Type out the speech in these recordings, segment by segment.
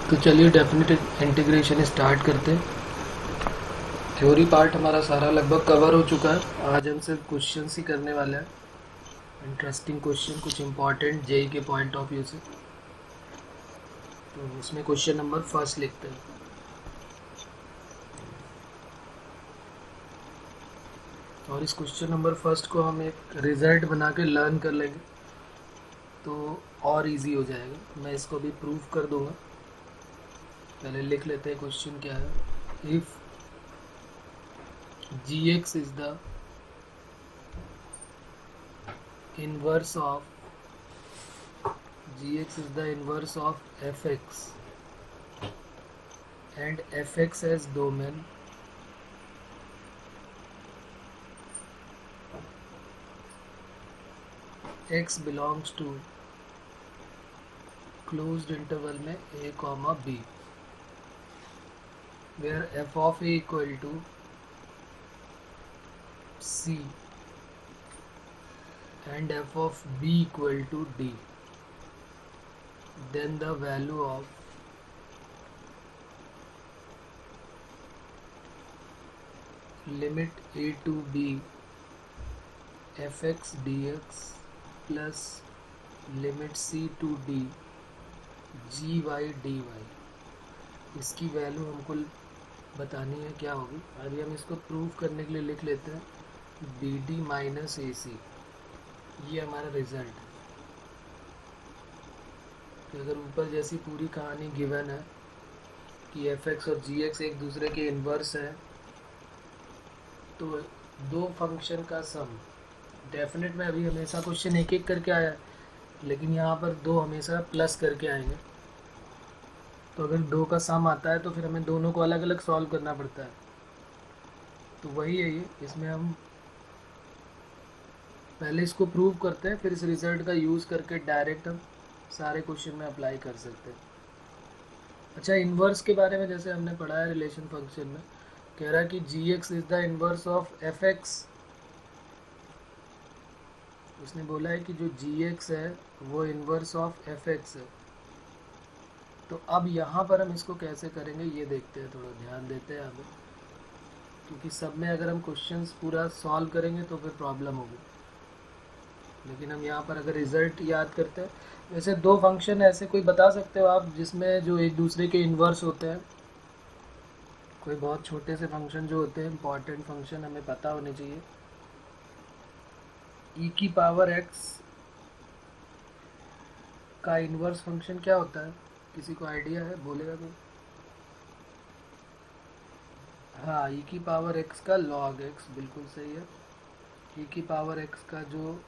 तो चलिए definite integration start करते हैं। थ्योरी पार्ट हमारा सारा लगभग कवर हो चुका है। आज हम सिर्फ क्वेश्चन ही करने वाले हैं, इंटरेस्टिंग क्वेश्चन, कुछ इंपॉर्टेंट जेई के पॉइंट ऑफ व्यू से। तो उसमें क्वेश्चन नंबर फर्स्ट लिखते हैं। और इस क्वेश्चन नंबर फर्स्ट को हम एक रिजल्ट बना के लर्न कर लेंगे तो और इजी हो जाएगा। मैं इसको भी प्रूव कर दूंगा। पहले लिख लेते हैं क्वेश्चन क्या है। If gx is the inverse of fx and fx as domain x belongs to closed interval में a comma b, where f of a equal to c and f of b equal to d, then the value of limit a to b fx dx plus limit c to d gy dy, इसकी value हमको बतानी है क्या होगी। अभी हम इसको prove करने के लिए लिख लेते हैं बी डी माइनस ए सी। ये हमारा रिजल्ट है। तो अगर ऊपर जैसी पूरी कहानी गिवन है कि एफ एक्स और जी एक्स एक दूसरे के इन्वर्स है, तो दो फंक्शन का सम, डेफिनेट में अभी हमेशा क्वेश्चन एक एक करके आया है, लेकिन यहाँ पर दो हमेशा प्लस करके आएंगे। तो अगर दो का सम आता है तो फिर हमें दोनों को अलग अलग सॉल्व करना पड़ता है। तो वही है ये। इसमें हम पहले इसको प्रूव करते हैं, फिर इस रिजल्ट का यूज़ करके डायरेक्ट हम सारे क्वेश्चन में अप्लाई कर सकते हैं। अच्छा, इन्वर्स के बारे में जैसे हमने पढ़ा है रिलेशन फंक्शन में, कह रहा है कि G X is the inverse of F X. उसने बोला है कि जो जी एक्स है वो इन्वर्स ऑफ एफ एक्स है। तो अब यहाँ पर हम इसको कैसे करेंगे ये देखते हैं, थोड़ा ध्यान देते हैं आगे, क्योंकि सब में अगर हम क्वेश्चंस पूरा सॉल्व करेंगे तो फिर प्रॉब्लम होगी। लेकिन हम यहाँ पर अगर रिजल्ट याद करते हैं, वैसे दो फंक्शन ऐसे कोई बता सकते हो आप जिसमें जो एक दूसरे के इन्वर्स होते हैं? कोई बहुत छोटे से फंक्शन जो होते हैं, इंपॉर्टेंट फंक्शन हमें पता होने चाहिए। ई की पावर एक्स का इन्वर्स फंक्शन क्या होता है? किसी को आइडिया है? बोलेगा कोई? हाँ, ई की पावर एक्स का लॉग एक्स, बिल्कुल सही है। ई की पावर एक्स का जो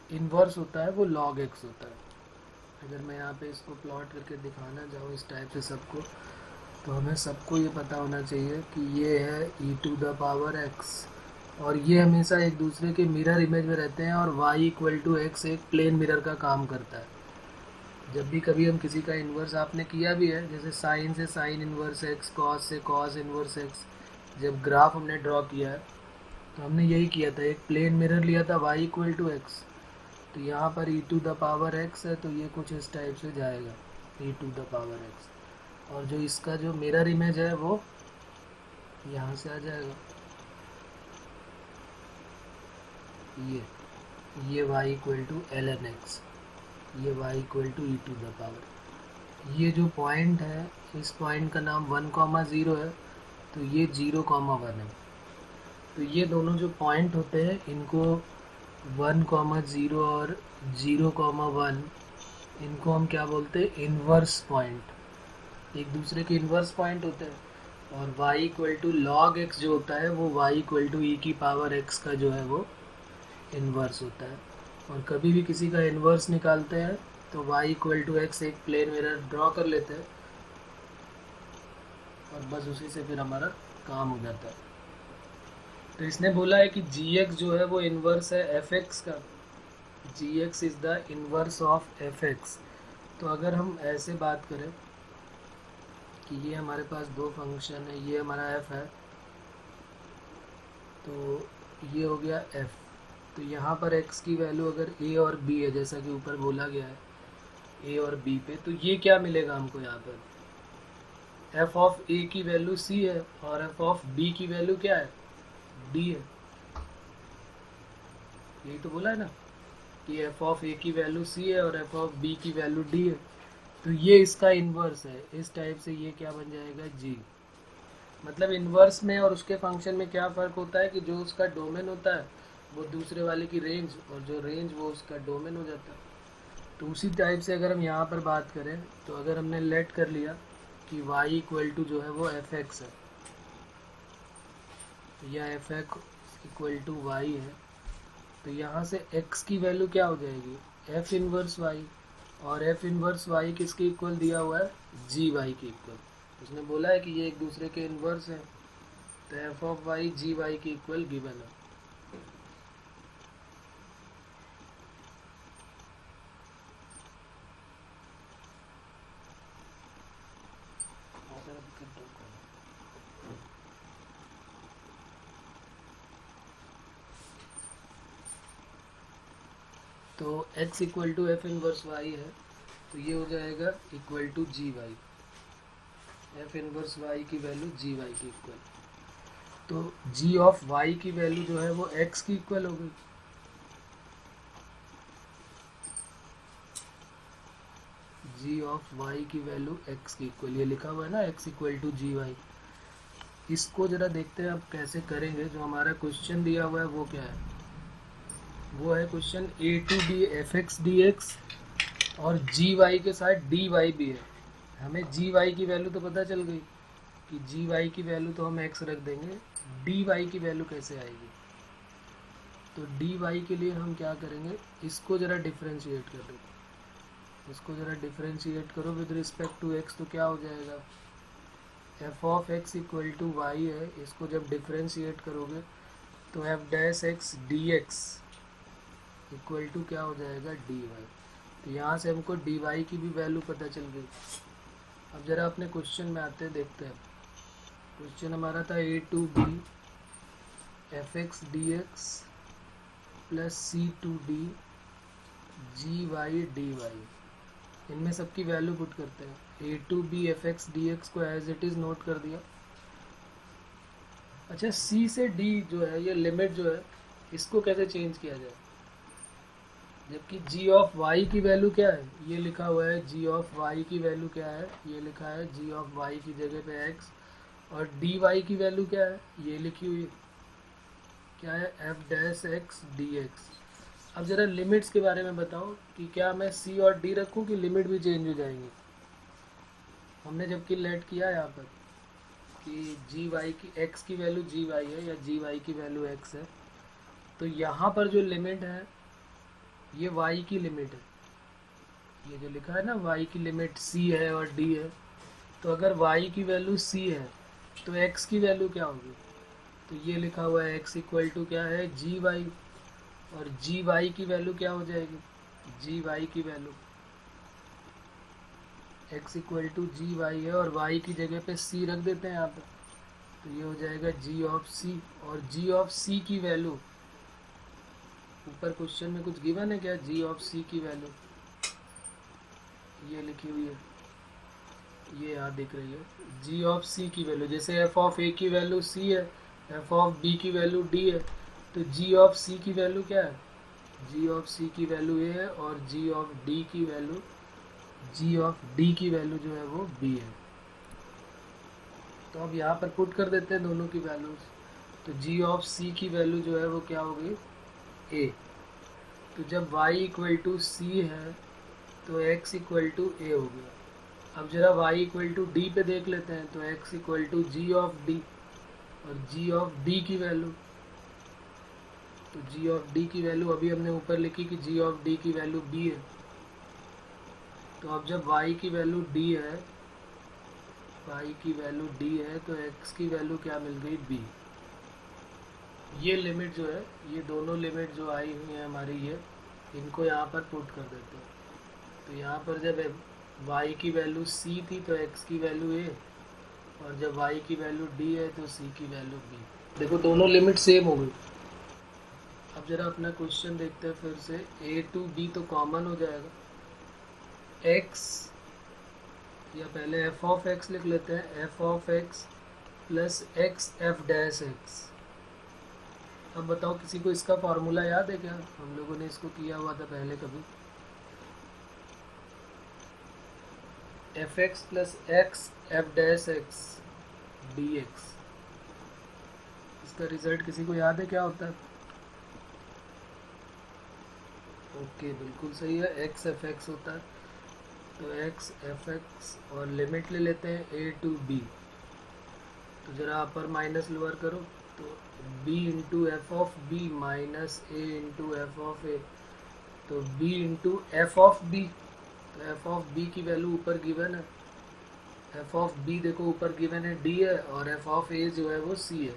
इन्वर्स होता है वो लॉग एक्स होता है। अगर मैं यहाँ पे इसको प्लॉट करके दिखाना चाहूँ इस टाइप से सबको, तो हमें सबको ये पता होना चाहिए कि ये है ई टू द पावर एक्स, और ये हमेशा एक दूसरे के मिरर इमेज में रहते हैं, और y इक्वल टू एक्स एक प्लेन मिरर का काम करता है। जब भी कभी हम किसी का इन्वर्स, आपने किया भी है, जैसे साइन से साइन इन्वर्स एक्स, कॉस से कॉस इन्वर्स एक्स, जब ग्राफ हमने ड्रॉ किया है तो हमने यही किया था, एक प्लेन मिरर लिया था y इक्वल टू एक्स। तो यहाँ पर e to the power x है, तो ये कुछ इस टाइप से जाएगा, e to the power x, और जो इसका जो मिरर इमेज है वो यहाँ से आ जाएगा, ये y equal to l n x, ये y equal to e to the power. ये जो पॉइंट है, इस पॉइंट का नाम 1,0 है, तो ये 0,1 है। तो ये दोनों जो पॉइंट होते हैं इनको 1,0 और 0,1, इनको हम क्या बोलते हैं? Inverse point. एक दूसरे के इन्वर्स पॉइंट होते हैं। और y equal to log x जो होता है वो y इक्वल टू ई की पावर एक्स का जो है वो इन्वर्स होता है। और कभी भी किसी का इन्वर्स निकालते हैं तो y इक्वल टू एक्स एक प्लेन मिरर ड्रॉ कर लेते हैं, और बस उसी से फिर हमारा काम हो जाता है। तो इसने बोला है कि gx जो है वो इन्वर्स है fx का। gx is the inverse of fx। तो अगर हम ऐसे बात करें कि ये हमारे पास दो फंक्शन है, ये हमारा f है, तो ये हो गया f। तो यहाँ पर x की वैल्यू अगर a और b है, जैसा कि ऊपर बोला गया है, ए और बी पे, तो ये क्या मिलेगा हमको यहाँ पर, एफ ऑफ ए की वैल्यू सी है और एफ ऑफ बी की वैल्यू क्या है, डी है। यही तो बोला है ना कि एफ ऑफ ए की वैल्यू सी है और एफ ऑफ बी की वैल्यू डी है, तो ये इसका इन्वर्स है। इस टाइप से ये क्या बन जाएगा, जी। मतलब इन्वर्स में और उसके फंक्शन में क्या फ़र्क होता है कि जो उसका डोमेन होता है वो दूसरे वाले की रेंज, और जो रेंज वो उसका डोमेन हो जाता है। तो उसी टाइप से अगर हम यहाँ पर बात करें, तो अगर हमने लेट कर लिया कि y इक्वल टू जो है वो एफ एक्स है, या f x equal to y है, तो यहाँ से x की वैल्यू क्या हो जाएगी, f इनवर्स y, और f इनवर्स y किसके इक्वल दिया हुआ है, जी वाई के इक्वल। उसने बोला है कि ये एक दूसरे के इनवर्स हैं, तो f of y g y के इक्वल गिवन है। तो x equal to f inverse y है, तो ये हो जाएगा equal to g y, f inverse y की वैल्यू जी वाई की इक्वल। तो जी ऑफ वाई की वैल्यू जो है वो x की इक्वल हो गई। जी ऑफ वाई की वैल्यू x की इक्वल, ये लिखा हुआ है ना x equal to g Y. इसको जरा देखते हैं अब कैसे करेंगे। जो हमारा क्वेश्चन दिया हुआ है वो क्या है, वो है question a to b f x d x और जी वाई के साथ डी वाई भी है। हमें जी वाई की वैल्यू तो पता चल गई कि जी वाई की वैल्यू तो हम एक्स रख देंगे, डी वाई की वैल्यू कैसे आएगी। तो डी वाई के लिए हम क्या करेंगे, इसको ज़रा डिफ्रेंशिएट कर दो, इसको ज़रा डिफ्रेंशिएट करो विद रिस्पेक्ट टू एक्स, तो क्या हो जाएगा, f of x equal to y है, इसको जब डिफ्रेंशिएट करोगे तो f dash x d x equal to क्या हो जाएगा, डी वाई। तो यहाँ से हमको डी वाई की भी वैल्यू पता चल गई। अब ज़रा अपने क्वेश्चन में आते हैं, देखते हैं। क्वेश्चन हमारा था a to b f x d x plus c to d g y d y, इनमें सबकी वैल्यू पुट करते हैं। A to b f x d x को एज इट इज़ नोट कर दिया। अच्छा, सी से डी जो है ये लिमिट जो है, इसको कैसे चेंज किया जाए, जबकि जी ऑफ वाई की वैल्यू क्या है, ये लिखा हुआ है जी ऑफ वाई की वैल्यू क्या है, ये लिखा है जी ऑफ वाई की जगह पे एक्स, और डी वाई की वैल्यू क्या है, ये लिखी हुई क्या है, F dash x d x. अब ज़रा लिमिट्स के बारे में बताओ कि क्या मैं सी और डी रखूँ कि लिमिट भी चेंज हो जाएंगी। हमने जबकि लेट किया यहाँ पर कि जी वाई की एक्स की वैल्यू जी वाई है या जी वाई की वैल्यू एक्स है, तो यहाँ पर जो लिमिट है ये y की लिमिट है, ये जो लिखा है ना y की लिमिट c है और d है। तो अगर y की वैल्यू c है तो x की वैल्यू क्या होगी, तो ये लिखा हुआ है x इक्वल टू क्या है, जी वाई, और जी वाई की वैल्यू क्या हो जाएगी, जी वाई की value x equal to g y है, और y की जगह पे c रख देते हैं यहाँ पर, तो ये हो जाएगा g ऑफ c, और g ऑफ c की वैल्यू ऊपर क्वेश्चन में कुछ गिवन है क्या, जी ऑफ सी की वैल्यू ये लिखी हुई है, ये यहाँ दिख रही है जी ऑफ सी की वैल्यू। जैसे एफ ऑफ ए की वैल्यू सी है, एफ ऑफ बी की वैल्यू डी है, तो जी ऑफ सी की वैल्यू क्या है, जी ऑफ सी की वैल्यू ए है, और जी ऑफ डी की वैल्यू, जी ऑफ डी की वैल्यू जो है वो बी है। तो अब यहाँ पर पुट कर देते हैं दोनों की वैल्यूज। तो जी ऑफ सी की वैल्यू जो है वो क्या हो गई, ए। तो जब y इक्वल टू सी है तो x इक्वल टू ए हो गया। अब जरा y इक्वल टू डी पे देख लेते हैं, तो x equal to g of d, और g ऑफ डी की वैल्यू, तो g ऑफ डी की वैल्यू अभी हमने ऊपर लिखी कि g ऑफ डी की वैल्यू b है। तो अब जब y की वैल्यू d है, y की वैल्यू d है, तो x की वैल्यू क्या मिल गई, b। ये लिमिट जो है, ये दोनों लिमिट जो आई हुई हैं हमारी, ये इनको यहाँ पर पुट कर देते हैं। तो यहाँ पर जब y की वैल्यू c थी तो x की वैल्यू a, और जब y की वैल्यू d है तो c की वैल्यू b। देखो दोनों लिमिट सेम हो गई। अब जरा अपना क्वेश्चन देखते हैं फिर से। a टू b तो कॉमन हो जाएगा, एक्स, या पहले एफ ऑफ एक्स लिख लेते हैं, F of x plus x f dash x. अब बताओ किसी को इसका फॉर्मूला याद है क्या? हम लोगों ने इसको किया हुआ था पहले कभी। F x plus x f dash x d x, इसका रिजल्ट किसी को याद है क्या होता है? ओके, बिल्कुल सही है, एक्स एफ एक्स होता है। तो एक्स एफ एक्स और लिमिट ले लेते हैं ए टू बी। तो ज़रा अपर माइनस लोअर करो, तो b into f of b minus a into f of a, तो b into f of b. तो एफ ऑफ बी की वैल्यू ऊपर गिवन है, एफ ऑफ बी देखो ऊपर गिवन है d है, और एफ ऑफ ए जो है वो c है।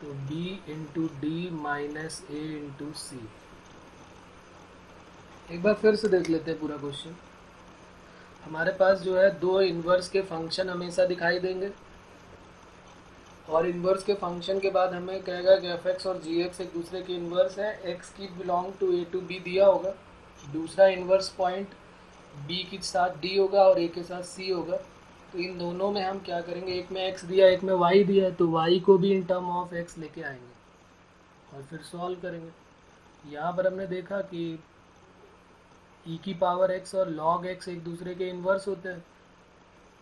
तो b into D minus a into सी। एक बार फिर से देख लेते हैं पूरा क्वेश्चन। हमारे पास जो है दो इन्वर्स के फंक्शन हमेशा दिखाई देंगे, और इन्वर्स के फंक्शन के बाद हमें कहेगा कि एफ एक्स और जी एक्स एक दूसरे के इन्वर्स है, एक्स की belong to a to b दिया होगा, दूसरा इन्वर्स पॉइंट बी के साथ डी होगा और ए के साथ सी होगा। तो इन दोनों में हम क्या करेंगे, एक में एक्स दिया एक में वाई दिया है, तो वाई को भी इन टर्म ऑफ एक्स लेके आएंगे और फिर सॉल्व करेंगे। यहाँ पर हमने देखा कि ई की पावर एक्स और लॉग एक्स एक दूसरे के इन्वर्स होते हैं,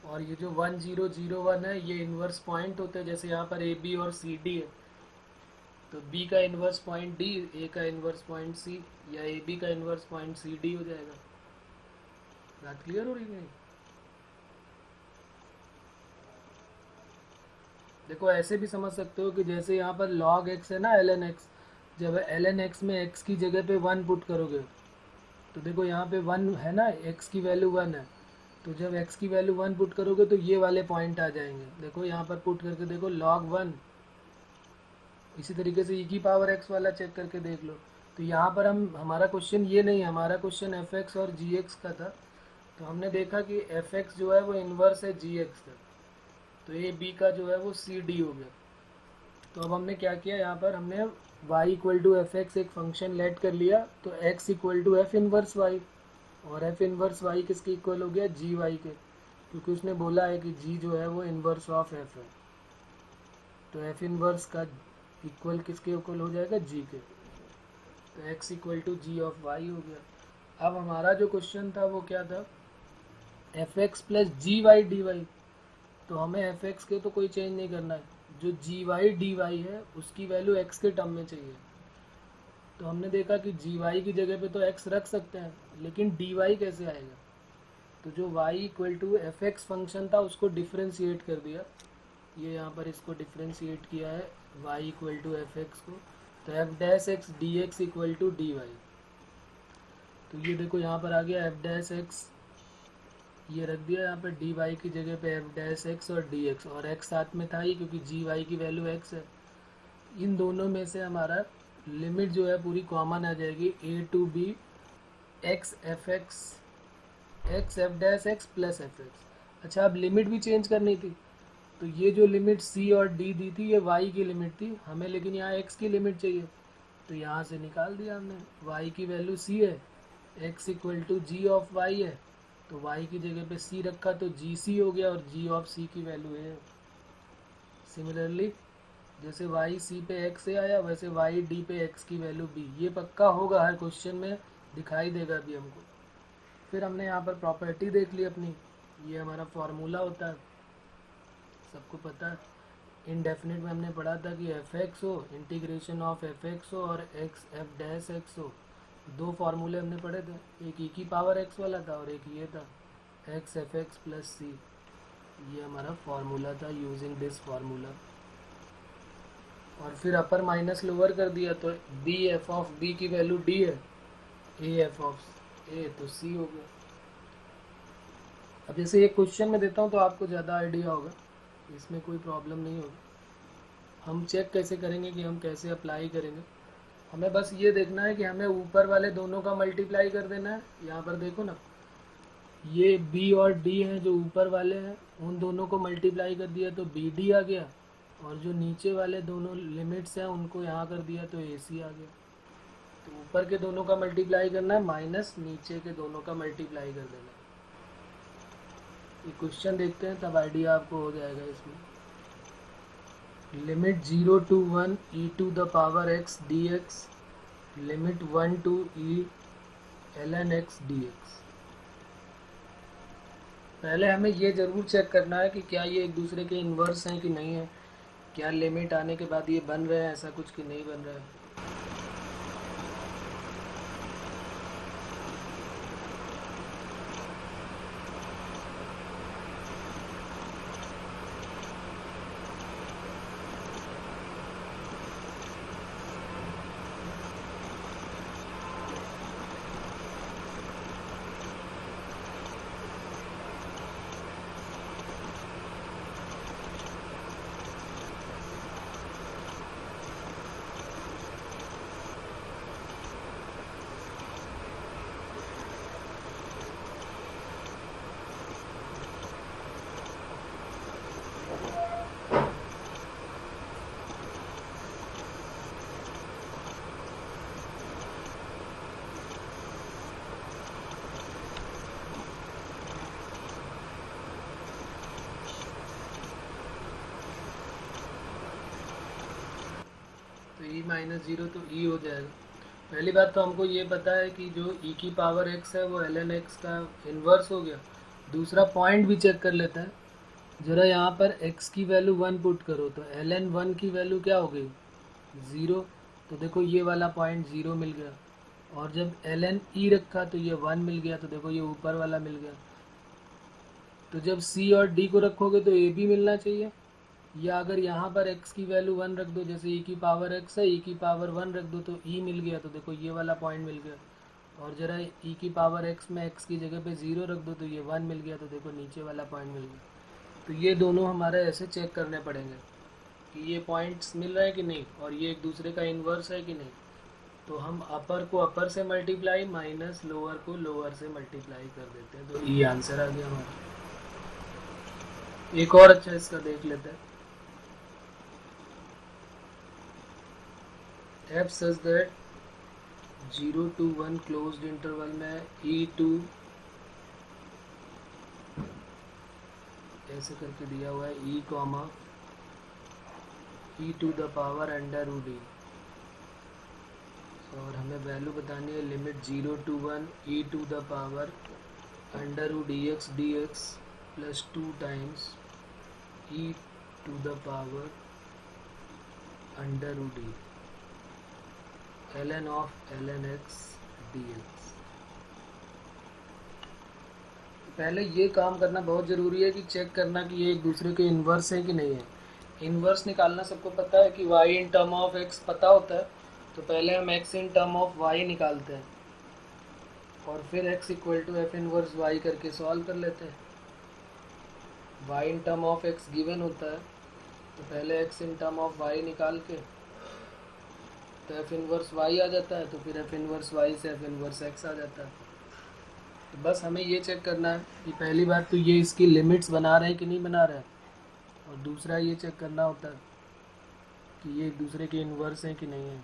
और ये जो 1 0 0 1 है ये इन्वर्स पॉइंट होते हैं। जैसे यहाँ पर ए बी और सी डी है, तो बी का इन्वर्स पॉइंट डी, ए का इन्वर्स पॉइंट सी, या ए बी का इन्वर्स पॉइंट सी डी हो जाएगा। बात क्लियर हो रही है? देखो ऐसे भी समझ सकते हो कि जैसे यहाँ पर लॉग एक्स है ना एल एन एक्स, जब एल एन एक्स में एक्स की जगह पे 1 पुट करोगे, तो देखो यहाँ पे 1 है ना, एक्स की वैल्यू 1 है, तो जब x की वैल्यू 1 पुट करोगे तो ये वाले पॉइंट आ जाएंगे। देखो यहाँ पर पुट करके देखो log 1, इसी तरीके से e की पावर x वाला चेक करके देख लो। तो यहाँ पर हमारा क्वेश्चन ये नहीं है, हमारा क्वेश्चन एफ एक्स और जी एक्स का था। तो हमने देखा कि एफ एक्स जो है वो इन्वर्स है जी एक्स का, तो ए बी का जो है वो सी डी हो गया। तो अब हमने क्या किया, यहाँ पर हमने y equal to f x एक फंक्शन लेट कर लिया, तो x equal to F inverse Y, और एफ इन्वर्स वाई किसके इक्वल हो गया, जी वाई के, क्योंकि उसने बोला है कि जी जो है वो इन्वर्स ऑफ एफ है। तो एफ इन्वर्स का इक्वल किसके इक्वल हो जाएगा, जी के। तो x equal to g of Y हो गया। अब हमारा जो क्वेश्चन था वो क्या था, एफ एक्स प्लस जी वाई डी वाई। तो हमें एफ एक्स के तो कोई चेंज नहीं करना है, जो जी वाई डी वाई है उसकी वैल्यू एक्स के टर्म में चाहिए। तो हमने देखा कि जी वाई की जगह पे तो एक्स रख सकते हैं, लेकिन डी वाई कैसे आएगा। तो जो y equal to f x function था उसको डिफ्रेंशिएट कर दिया, ये यहाँ पर इसको डिफ्रेंशिएट किया है y equal to f x को। तो f dash x d x equal to d y. तो ये देखो यहाँ पर आ गया एफ डैश एक्स, ये रख दिया यहाँ पर डी वाई की जगह पे एफ डैश एक्स और डी एक्स, और एक्स साथ में था ही क्योंकि जी वाई की वैल्यू एक्स है। इन दोनों में से हमारा लिमिट जो है पूरी कॉमन आ जाएगी, a to b x f x x f dash x plus f x. अच्छा, अब लिमिट भी चेंज करनी थी, तो ये जो लिमिट सी और डी दी थी ये वाई की लिमिट थी हमें, लेकिन यहाँ एक्स की लिमिट चाहिए, तो यहाँ से निकाल दिया हमने। वाई की वैल्यू सी है, x equal to g of y है, तो वाई की जगह पे सी रखा तो जी सी हो गया, और जी ऑफ सी की वैल्यू है। सिमिलरली जैसे वाई सी पे एक्स से आया, वैसे वाई डी पे एक्स की वैल्यू बी, ये पक्का होगा हर क्वेश्चन में दिखाई देगा भी हमको। फिर हमने यहाँ पर प्रॉपर्टी देख ली अपनी, ये हमारा फॉर्मूला होता है, सबको पता है। इनडेफिनिट में हमने पढ़ा था कि एफ एक्स हो, इंटीग्रेशन ऑफ एफ एक्स हो, और एक्स एफ डैश एक्स हो। दो फार्मूले हमने पढ़े थे, एक ई की पावर एक्स वाला था और एक ये था एक्स एफ एक्स प्लस सी। ये हमारा फार्मूला था यूजिंग दिस फार्मूला। और फिर अपर माइनस लोअर कर दिया, तो बी एफ ऑफ बी की वैल्यू डी है, ए एफ ऑफ ए तो सी हो गया। अब जैसे एक क्वेश्चन में देता हूँ तो आपको ज़्यादा आइडिया होगा, इसमें कोई प्रॉब्लम नहीं होगी। हम चेक कैसे करेंगे कि हम कैसे अप्लाई करेंगे, हमें बस ये देखना है कि हमें ऊपर वाले दोनों का मल्टीप्लाई कर देना है। यहाँ पर देखो ना, ये बी और डी हैं जो ऊपर वाले हैं, उन दोनों को मल्टीप्लाई कर दिया तो बी डी आ गया, और जो नीचे वाले दोनों लिमिट्स हैं उनको यहाँ कर दिया तो ए सी आ गया। तो ऊपर के दोनों का मल्टीप्लाई करना है माइनस नीचे के दोनों का मल्टीप्लाई कर देना है। ये क्वेश्चन देखते हैं तब आइडिया आपको हो जाएगा इसमें। Limit 0 to 1 e to the power x dx, limit 1 to e ln x dx। पहले हमें ये ज़रूर चेक करना है कि क्या ये एक दूसरे के इन्वर्स हैं कि नहीं है, क्या लिमिट आने के बाद ये बन रहे हैं ऐसा कुछ कि नहीं बन रहा है। तो e माइनस 0 तो e हो जाएगा। पहली बात तो हमको ये पता है कि जो e की पावर x है वो ln x का इन्वर्स हो गया। दूसरा पॉइंट भी चेक कर लेते हैं ज़रा। यहाँ पर x की वैल्यू 1 पुट करो तो ln 1 की वैल्यू क्या हो गई 0। तो देखो ये वाला पॉइंट 0 मिल गया। और जब ln e रखा तो ये 1 मिल गया। तो देखो ये ऊपर वाला मिल गया। तो जब c और d को रखोगे तो a भी मिलना चाहिए। या अगर यहाँ पर x की वैल्यू 1 रख दो, जैसे e की पावर x है, e की पावर 1 रख दो तो e मिल गया। तो देखो ये वाला पॉइंट मिल गया। और ज़रा e की पावर x में x की जगह पे 0 रख दो तो ये 1 मिल गया। तो देखो नीचे वाला पॉइंट मिल गया। तो ये दोनों हमारे ऐसे चेक करने पड़ेंगे कि ये पॉइंट्स मिल रहे हैं कि नहीं और ये एक दूसरे का इन्वर्स है कि नहीं। तो हम अपर को अपर से मल्टीप्लाई माइनस लोअर को लोअर से मल्टीप्लाई कर देते हैं। तो ये आंसर आ गया हमारा। एक और अच्छा इसका देख लेते हैं। f such that 0 to 1 closed interval में e2 ऐसे करके दिया हुआ है e comma e to the power under root e। और हमें वैल्यू बतानी है limit 0 to 1 e to the power under root dx dx plus 2 times e to the power under root e ln of ln x dx। पहले ये काम करना बहुत ज़रूरी है कि चेक करना कि ये एक दूसरे के इन्वर्स है कि नहीं है। इन्वर्स निकालना सबको पता है कि y in term of x पता होता है। तो पहले हम x in term of y निकालते हैं और फिर x equal to f inverse y करके सॉल्व कर लेते हैं। y in term of x given होता है तो पहले x in term of y निकाल के तो एफ इनवर्स y आ जाता है। तो फिर एफ इनवर्स y से एफ इनवर्स x आ जाता है। तो बस हमें ये चेक करना है कि पहली बात तो ये इसकी लिमिट्स बना रहे हैं कि नहीं बना रहे हैं, और दूसरा ये चेक करना होता है कि ये एक दूसरे के इन्वर्स हैं कि नहीं है।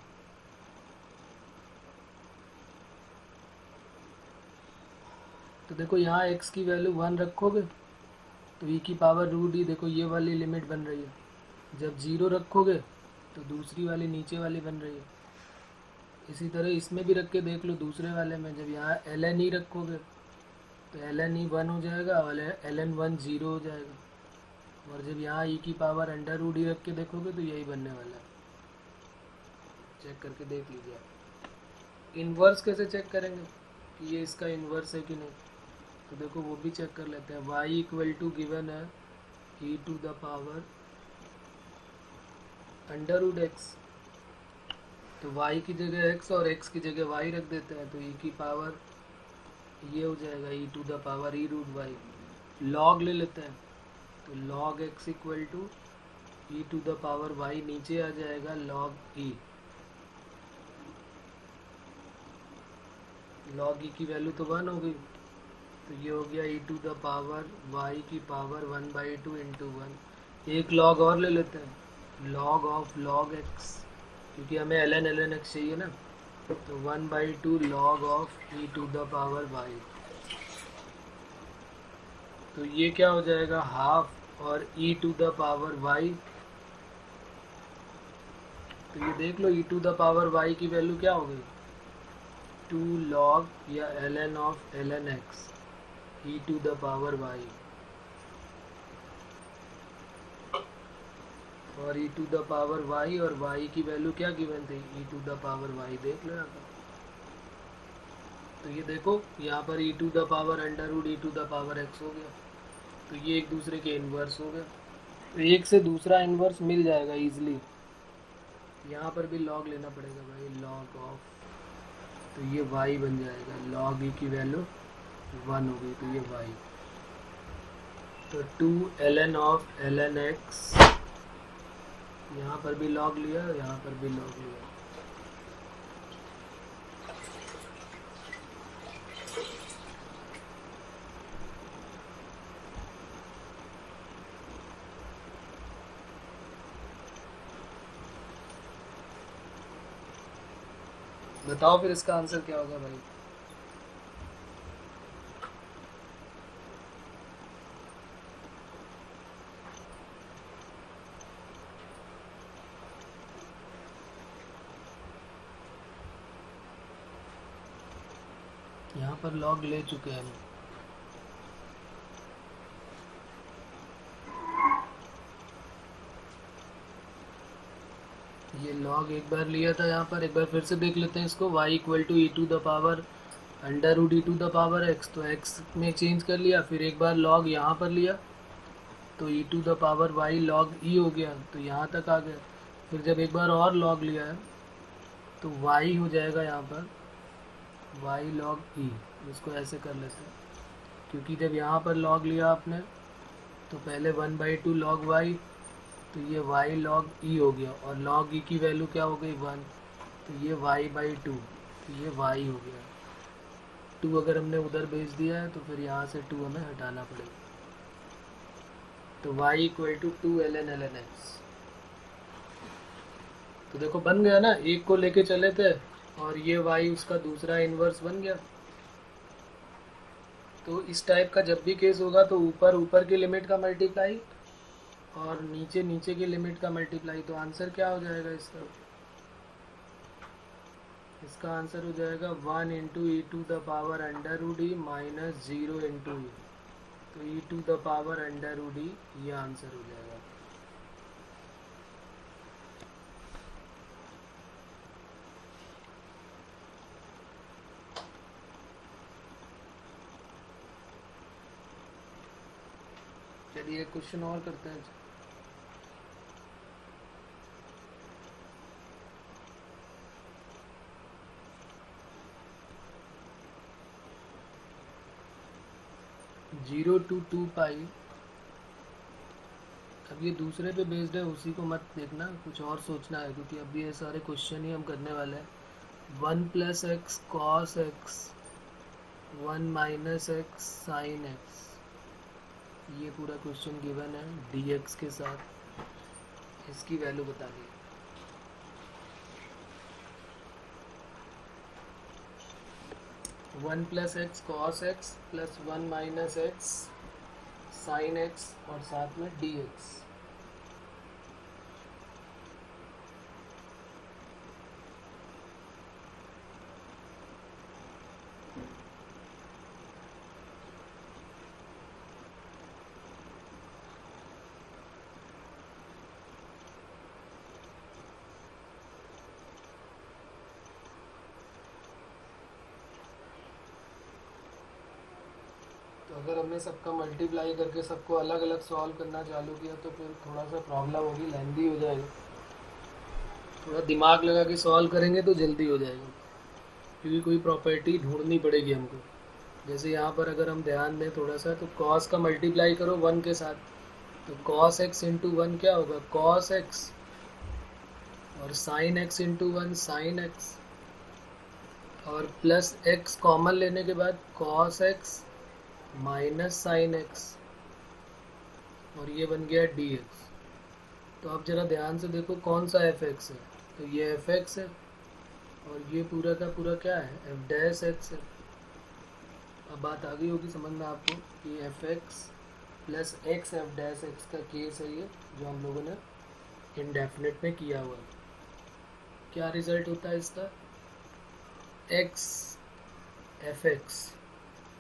तो देखो यहाँ x की वैल्यू 1 रखोगे तो e की पावर रूट e, देखो ये वाली लिमिट बन रही है। जब 0 रखोगे तो दूसरी वाली नीचे वाली बन रही है। इसी तरह इसमें भी रख के देख लो दूसरे वाले में। जब यहाँ ln e रखोगे तो ln e 1 हो जाएगा और ln 1 0 हो जाएगा। और जब यहाँ e की पावर अंडर रूट e रख के देखोगे तो यही बनने वाला है। चेक करके देख लीजिए आप। इन्वर्स कैसे चेक करेंगे कि ये इसका इन्वर्स है कि नहीं। तो देखो वो भी चेक कर लेते हैं। y इक्वल टू गिवन है e to the power under root x. तो y की जगह x और x की जगह y रख देते हैं। तो e की पावर ये हो जाएगा e to the power e root y। log ले लेते हैं तो log x equal to e to the power y नीचे आ जाएगा log e। log e की वैल्यू तो 1 हो गई तो ये हो गया e to the power y की पावर 1/2 इंटू 1। एक log और ले लेते हैं log ऑफ log x, क्योंकि हमें ln x चाहिए ना। तो 1/2 log of e to the power y, तो ये क्या हो जाएगा हाफ, और e to the power y, तो ये देख लो e to the power y की वैल्यू क्या हो गई 2 log या ln of ln x e to the power y, और e to the power y और वाई की वैल्यू क्या गिवन थी e to the power y, देख लो यहाँ पर। तो ये देखो यहाँ पर e to the power under root e to the power x हो गया, तो ये एक दूसरे के इन्वर्स हो गया, तो एक से दूसरा इन्वर्स मिल जाएगा इजीली। यहाँ पर भी लॉग लेना पड़ेगा भाई, लॉग ऑफ, तो ये y बन जाएगा, लॉग ई की वैल्यू 1 हो गई, तो ये y, तो 2 ln ऑफ ln x, यहाँ पर भी लॉग लिया, यहाँ पर भी लॉग लिया, बताओ फिर इसका आंसर क्या होगा भाई। यहाँ पर लॉग ले चुके हैं हम, ये लॉग एक बार लिया था, यहाँ पर एक बार फिर से देख लेते हैं इसको, y equal to e to the power under root e to the power x, तो x में चेंज कर लिया, फिर एक बार लॉग यहाँ पर लिया, तो e to the power y log e हो गया, तो यहाँ तक आ गया, फिर जब एक बार और लॉग लिया है तो y हो जाएगा यहाँ पर y लॉग e, इसको ऐसे कर लेते हैं, क्योंकि जब यहाँ पर लॉग लिया आपने तो पहले 1/2 लॉग y, तो ये y log e हो गया, और log e की वैल्यू क्या हो गई 1, तो ये y/2, तो ये y हो गया, 2 अगर हमने उधर भेज दिया है तो फिर यहाँ से 2 हमें हटाना पड़ेगा, तो y equal to 2 ln ln x, तो देखो बन गया ना, एक को लेके चले थे और ये y उसका दूसरा इन्वर्स बन गया। तो इस टाइप का जब भी केस होगा तो ऊपर ऊपर की लिमिट का मल्टीप्लाई और नीचे नीचे की लिमिट का मल्टीप्लाई, तो आंसर क्या हो जाएगा इसका, इसका आंसर हो जाएगा 1 into e to the power under root e minus 0 into e, तो e to the power under root e, ये आंसर हो जाएगा। चलिए एक क्वेश्चन और करते हैं। 0 to 2 पाई, अब ये दूसरे पे बेस्ड है, उसी को मत देखना, कुछ और सोचना है, क्योंकि अभी ये सारे क्वेश्चन ही हम करने वाले हैं। 1 plus x cos x, 1 minus x sine x, ये पूरा क्वेश्चन गिवन है डी एक्स के साथ, इसकी वैल्यू बता दी। One plus x cos x plus 1 minus x sine x और साथ में डी एक्स। अगर हमने सबका मल्टीप्लाई करके सबको अलग अलग सॉल्व करना चालू किया तो फिर थोड़ा सा प्रॉब्लम होगी, लेंदी हो जाएगा। थोड़ा दिमाग लगा के सॉल्व करेंगे तो जल्दी हो जाएगा, क्योंकि कोई प्रॉपर्टी ढूंढनी पड़ेगी हमको। जैसे यहाँ पर अगर हम ध्यान दें थोड़ा सा, तो कॉस का मल्टीप्लाई करो 1 के साथ, तो कॉस एक्स इंटू 1 क्या होगा, कॉस एक्स, और sine x into 1 sign x, और प्लस एक्स कॉमन लेने के बाद cos x minus sine x, और ये बन गया डी एक्स। तो आप जरा ध्यान से देखो कौन सा एफ एक्स है, तो ये एफ एक्स है, और ये पूरा का पूरा क्या है, एफ डैश एक्स है। अब बात आ गई होगी समझ में आपको कि F x plus x f dash x का केस है ये, जो हम लोगों ने इंडेफिनिट में किया हुआ है। क्या रिजल्ट होता है इसका, एक्स एफ एक्स,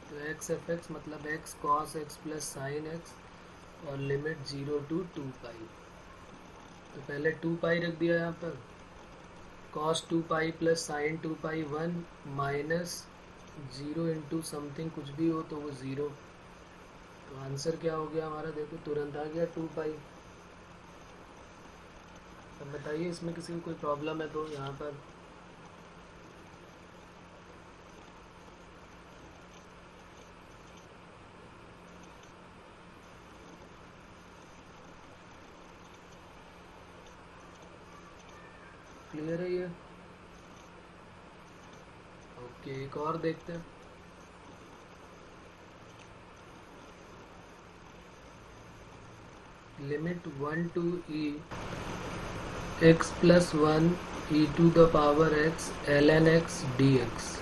तो एक्स एफ एक्स मतलब x cos x plus sine x और लिमिट 0 to 2 पाई। तो पहले 2 पाई रख दिया यहाँ पर, कॉस 2 पाई प्लस साइन 2 पाई 1 माइनस 0 इंटू समथिंग कुछ भी हो तो वो 0। तो आंसर क्या हो गया हमारा, देखो तुरंत आ गया 2 पाई। अब बताइए इसमें किसी को कोई प्रॉब्लम है तो यहाँ पर। क्लियर है ये, ओके एक और देखते हैं। Limit 1 to e x plus 1 e to the power x ln x dx।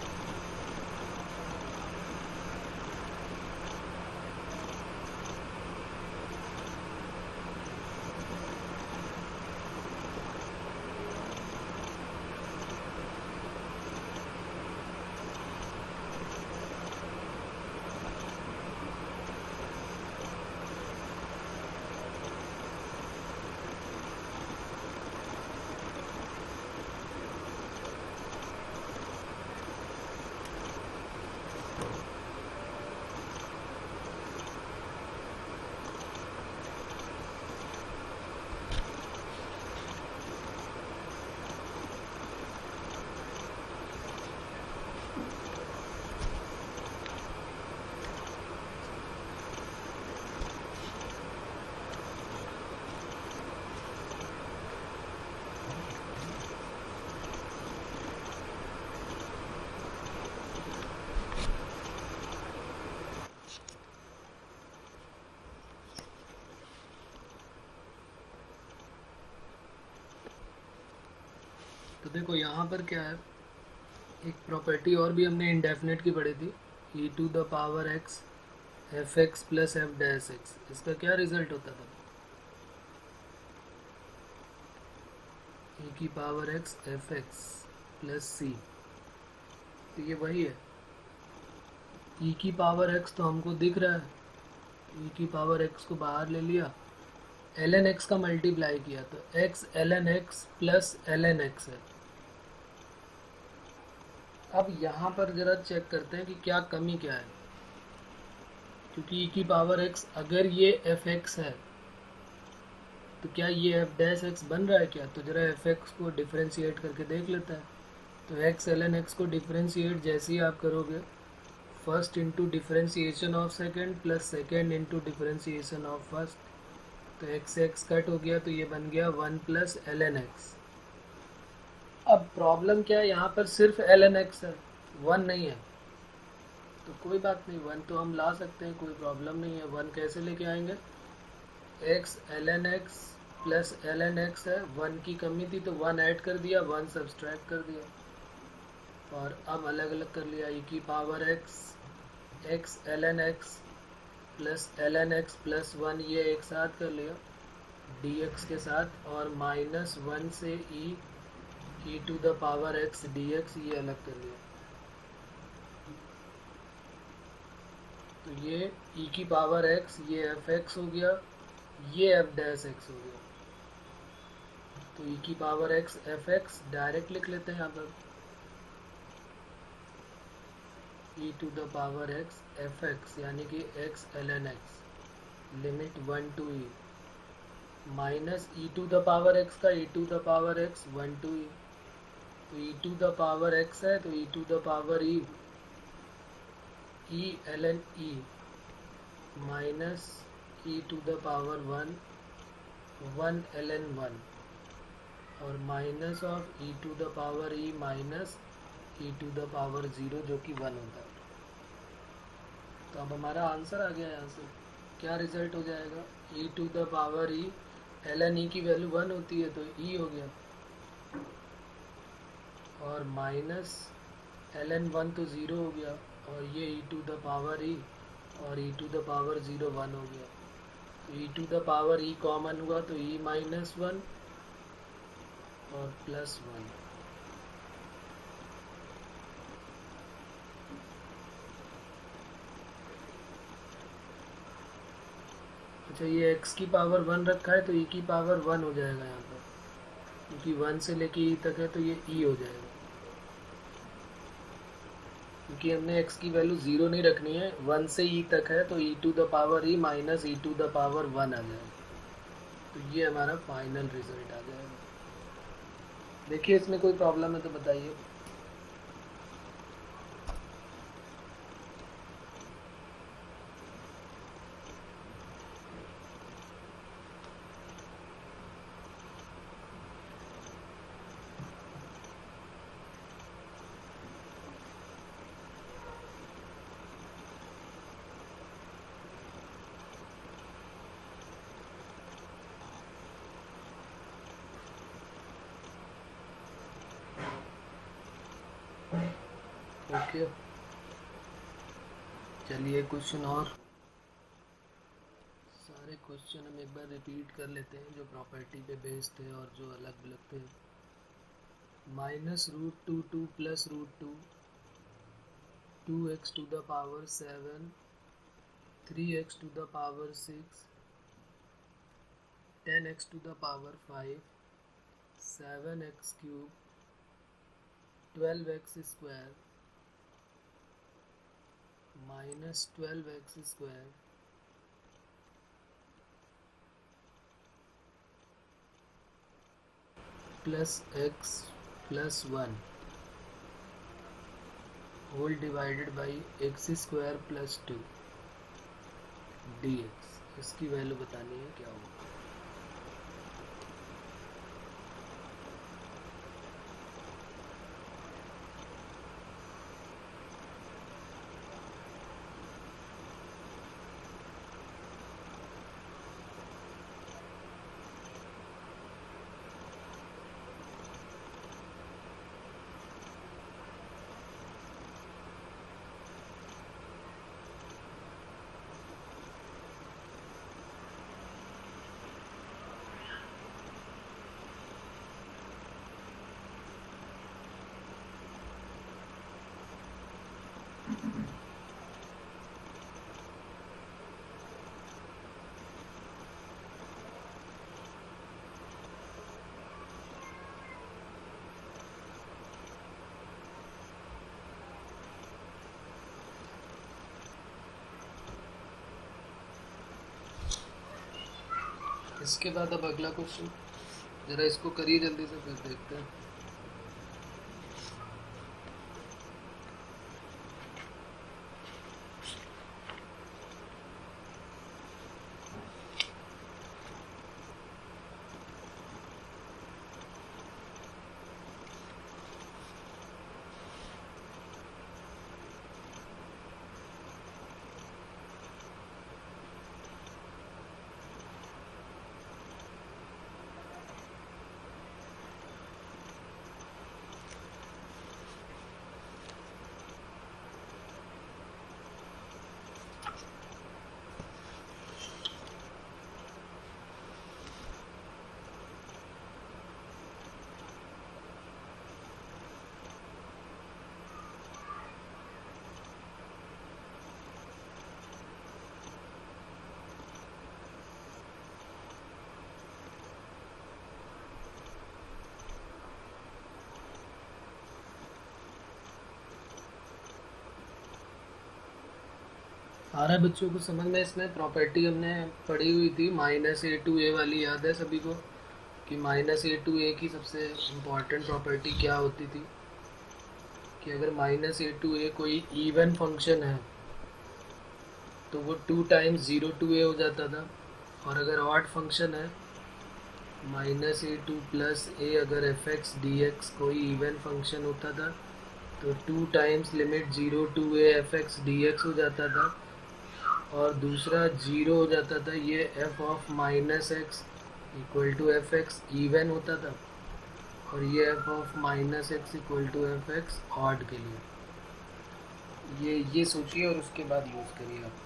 तो देखो यहाँ पर क्या है, एक प्रॉपर्टी और भी हमने इंडेफिनिट की पढ़ी थी, e to the power x f x plus f dash x. इसका क्या रिजल्ट होता था, e की power x f x plus c. तो ये वही है, e की पावर x तो हमको दिख रहा है, e की पावर x को बाहर ले लिया, ln x का मल्टीप्लाई किया तो x ln x plus ln x है। अब यहाँ पर जरा चेक करते हैं कि क्या कमी क्या है, क्योंकि e की पावर x अगर ये एफ एक्स है तो क्या ये एफ डैश एक्स बन रहा है क्या, तो जरा एफ एक्स को डिफ्रेंशिएट करके देख लेता है। तो x ln x को डिफ्रेंशिएट जैसे ही आप करोगे, first into differentiation of second plus second into differentiation of first, तो x x कट हो गया तो ये बन गया 1 प्लस ln x। अब प्रॉब्लम क्या है, यहाँ पर सिर्फ ln x है, 1 नहीं है। तो कोई बात नहीं, 1 तो हम ला सकते हैं, कोई प्रॉब्लम नहीं है। 1 कैसे लेके आएंगे, x ln x plus ln x है, 1 की कमी थी तो 1 ऐड कर दिया, 1 सब्सट्रैक्ट कर दिया और अब अलग अलग कर लिया। e की power x x ln x plus ln x plus 1 ये एक साथ कर लिया dx के साथ, और माइनस 1 से e to the power x dx ये अलग कर लिया। तो ये e की पावर x ये एफ एक्स हो गया, ये एफ डैश एक्स हो गया। तो e की power x f x direct लिख लेते हैं यहाँ पर, e to the power x f x यानी कि x ln x limit 1 to e minus e to the power x का e to the power x 1 to e। तो e to the power x है तो e to the power e ln e minus e to the power 1 ln 1 और minus of e to the power e minus e to the power 0 जो कि 1 होता है। तो अब हमारा आंसर आ गया, यहाँ से क्या रिजल्ट हो जाएगा, e to the power e ln e की वैल्यू 1 होती है तो e हो गया, और माइनस ln 1 तो ज़ीरो हो गया, और ये e to the power e और e टू द पावर 0 1 हो गया। तो e to the power e common हुआ तो e माइनस 1 और प्लस 1। अच्छा, ये x की पावर 1 रखा है तो e की पावर 1 हो जाएगा यहाँ पर, क्योंकि 1 से लेके e तक है तो ये e हो जाएगा। क्योंकि हमने x की वैल्यू 0 नहीं रखनी है, 1 से e तक है तो e to the power e minus e to the power 1 आ जाएगा। तो ये हमारा फाइनल रिजल्ट आ जाएगा। देखिए इसमें कोई प्रॉब्लम है तो बताइए। ओके, चलिए क्वेश्चन और। सारे क्वेश्चन हम एक बार रिपीट कर लेते हैं जो प्रॉपर्टी पे बेस्ड थे और जो अलग अलग थे। -√2 plus √2, 2x to the power 7, 3x to the power 6, 10x to the power 5, 7x cube, 12x square, -12x square, plus x plus 1 whole divided by x square plus 2 dx। इसकी value बतानी है क्या होगा। इसके बाद अब अगला क्वेश्चन, जरा इसको करिए जल्दी से, फिर देखते हैं। आ रहा है बच्चों को समझ में? इसमें प्रॉपर्टी हमने पढ़ी हुई थी -a to a वाली, याद है सभी को कि -a to a की सबसे इम्पॉर्टेंट प्रॉपर्टी क्या होती थी कि अगर -a to a कोई इवन फंक्शन है तो वो 2 टाइम्स 0 to a हो जाता था, और अगर ऑड फंक्शन है -a2 प्लस a अगर f(x) dx कोई इवन फंक्शन होता था तो 2 times limit 0 to a f(x) dx हो जाता था, और दूसरा 0 हो जाता था, ये f(-x) = f(x) इवन होता था। और ये f of minus x equal to f x odd के लिए, ये सोचिए और उसके बाद यूज़ करिए आप।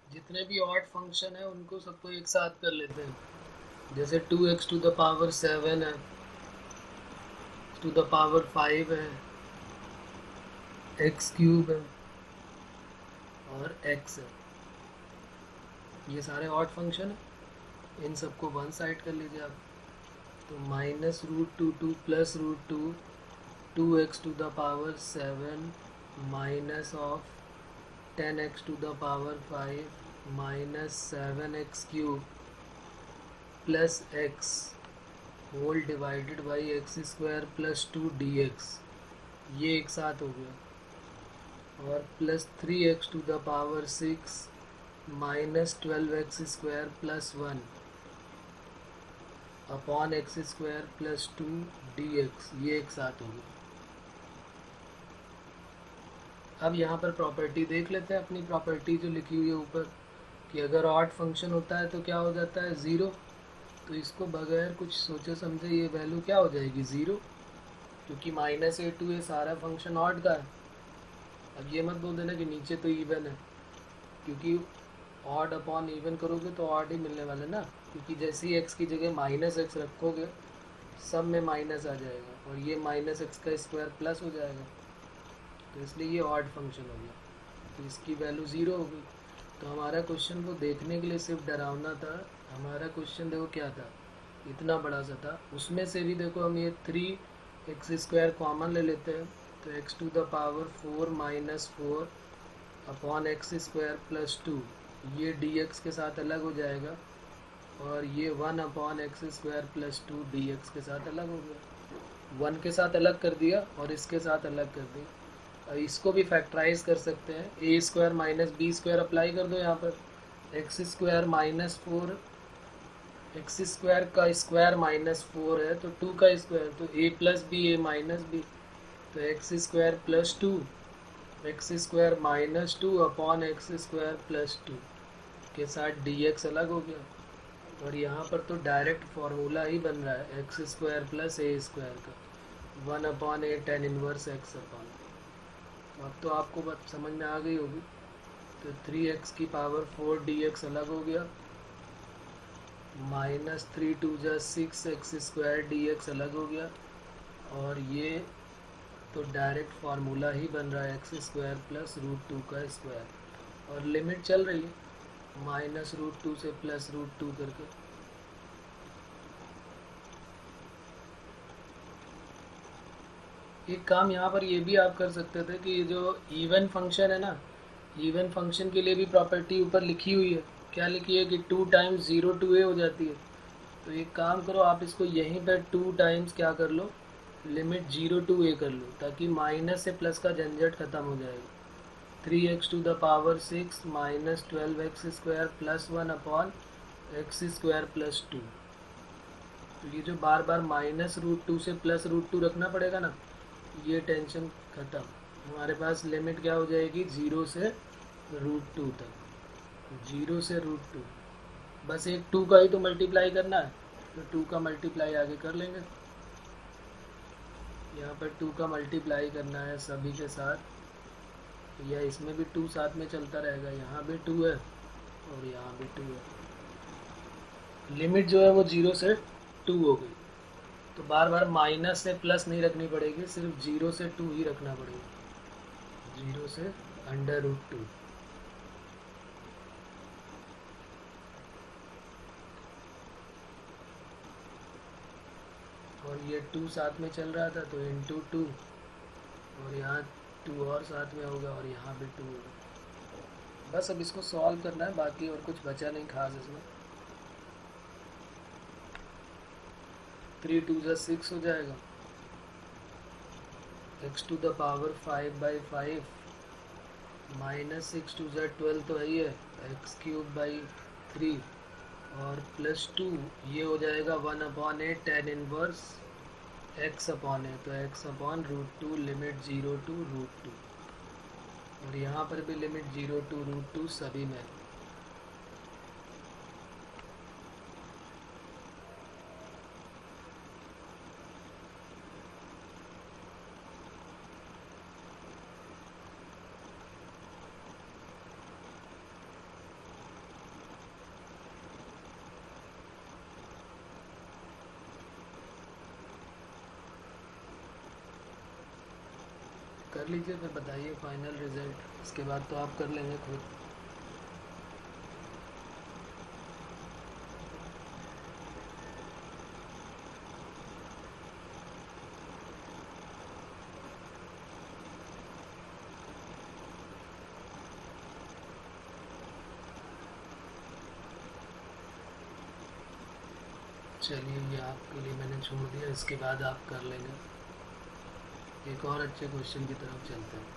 जितने भी ऑड फंक्शन है उनको सबको एक साथ कर लेते हैं। जैसे 2x टू द पावर 7 है, टू द पावर 5 है, x क्यूब है और x है, ये सारे ऑड फंक्शन है। इन सबको वन साइड कर लीजिए आप। तो minus root two to plus root two, 2x to the power 7 minus of 10x to the power 5 minus 7x cube plus x whole divided by x square plus 2 dx, ये एक साथ हो गया। और plus 3x to the power 6 minus 12x square plus 1 upon x square plus 2 dx, ये एक साथ हो गया। अब यहाँ पर प्रॉपर्टी देख लेते हैं, अपनी प्रॉपर्टी जो लिखी हुई है ऊपर, कि अगर ऑड फंक्शन होता है तो क्या हो जाता है, ज़ीरो। तो इसको बगैर कुछ सोचे समझे ये वैल्यू क्या हो जाएगी, ज़ीरो, क्योंकि माइनस ए टू ये सारा फंक्शन ऑड का है। अब ये मत बोल देना कि नीचे तो इवन है, क्योंकि ऑड अपॉन इवन करोगे तो ऑड ही मिलने वाले ना, क्योंकि जैसे ही एक्स की जगह माइनस एक्स रखोगे सब में माइनस आ जाएगा और ये माइनस एक्स का स्क्वायर प्लस हो जाएगा, तो इसलिए ये ऑड फंक्शन हो गया, तो इसकी वैल्यू ज़ीरो हो गई। तो हमारा क्वेश्चन को देखने के लिए सिर्फ डरावना था। हमारा क्वेश्चन देखो क्या था, इतना बड़ा सा था, उसमें से भी देखो हम ये 3x स्क्वायर कॉमन ले लेते हैं, तो x to the power 4 minus 4 upon x square plus 2, ये dx के साथ अलग हो जाएगा और ये 1 upon x square plus 2 dx के साथ अलग हो गया। 1 के साथ अलग कर दिया और इसके साथ अलग कर दिया। इसको भी फैक्टराइज कर सकते हैं, a square minus b square apply कर दो यहाँ पर, x square minus 4, x square का स्क्वायर माइनस 4 है तो 2 का स्क्वायर, तो a plus b a minus b, तो x square plus 2, x square minus 2 upon x square plus 2 के साथ dx अलग हो गया। और यहाँ पर तो डायरेक्ट फार्मूला ही बन रहा है एक्स स्क्वायर प्लस ए स्क्वायर का, 1 अपॉन ए टेन इनवर्स एक्स अपॉन। अब तो आपको बात समझ में आ गई होगी। तो 3x की पावर 4 dx अलग हो गया, माइनस 3 टू जा 6 एक्स स्क्वायर dx अलग हो गया, और ये तो डायरेक्ट फार्मूला ही बन रहा है एक्स स्क्वायर प्लस रूट 2 का स्क्वायर, और लिमिट चल रही है माइनस रूट 2 से प्लस रूट 2 करके। एक काम यहाँ पर ये भी आप कर सकते थे कि ये जो इवन फंक्शन है ना, इवन फंक्शन के लिए भी प्रॉपर्टी ऊपर लिखी हुई है। क्या लिखी है कि 2 टाइम्स 0 टू ए हो जाती है। तो एक काम करो, आप इसको यहीं पर 2 टाइम्स क्या कर लो, लिमिट 0 टू ए कर लो, ताकि माइनस से प्लस का झंझट ख़त्म हो जाएगा। 3x to the power 6 minus 12x square plus 1 upon x square plus 2। तो ये जो बार बार माइनस रूट 2 से प्लस रूट 2 रखना पड़ेगा ना, ये टेंशन ख़त्म। हमारे पास लिमिट क्या हो जाएगी, 0 से रूट 2 तक, 0 से रूट 2, बस एक 2 का ही तो मल्टीप्लाई करना है। तो 2 का मल्टीप्लाई आगे कर लेंगे। यहाँ पर 2 का मल्टीप्लाई करना है सभी के साथ, या इसमें भी 2 साथ में चलता रहेगा, यहाँ भी 2 है और यहाँ भी 2 है। लिमिट जो है वो 0 से 2 हो गई, तो बार बार माइनस से प्लस नहीं रखनी पड़ेगी, सिर्फ 0 से 2 ही रखना पड़ेगा, 0 से √2। और ये 2 साथ में चल रहा था तो इंटू 2, और यहाँ 2 और साथ में होगा और यहाँ भी 2 होगा। बस अब इसको सॉल्व करना है, बाकी और कुछ बचा नहीं खास इसमें। 3 2 जा 6 हो जाएगा, x⁵ 5/5 माइनस 6 2 जा 12 तो है ही है, x³/3 और +2 ये हो जाएगा 1/8 tan इनवर्स x/a, तो x/√2 लिमिट 0 to √2, और यहाँ पर भी लिमिट 0 to √2 सभी में। कर लीजिए फिर बताइए फाइनल रिजल्ट, इसके बाद तो आप कर लेंगे खुद। चलिए ये आपके लिए मैंने छोड़ दिया, इसके बाद आप कर लेंगे। एक और अच्छे क्वेश्चन की तरफ चलते हैं।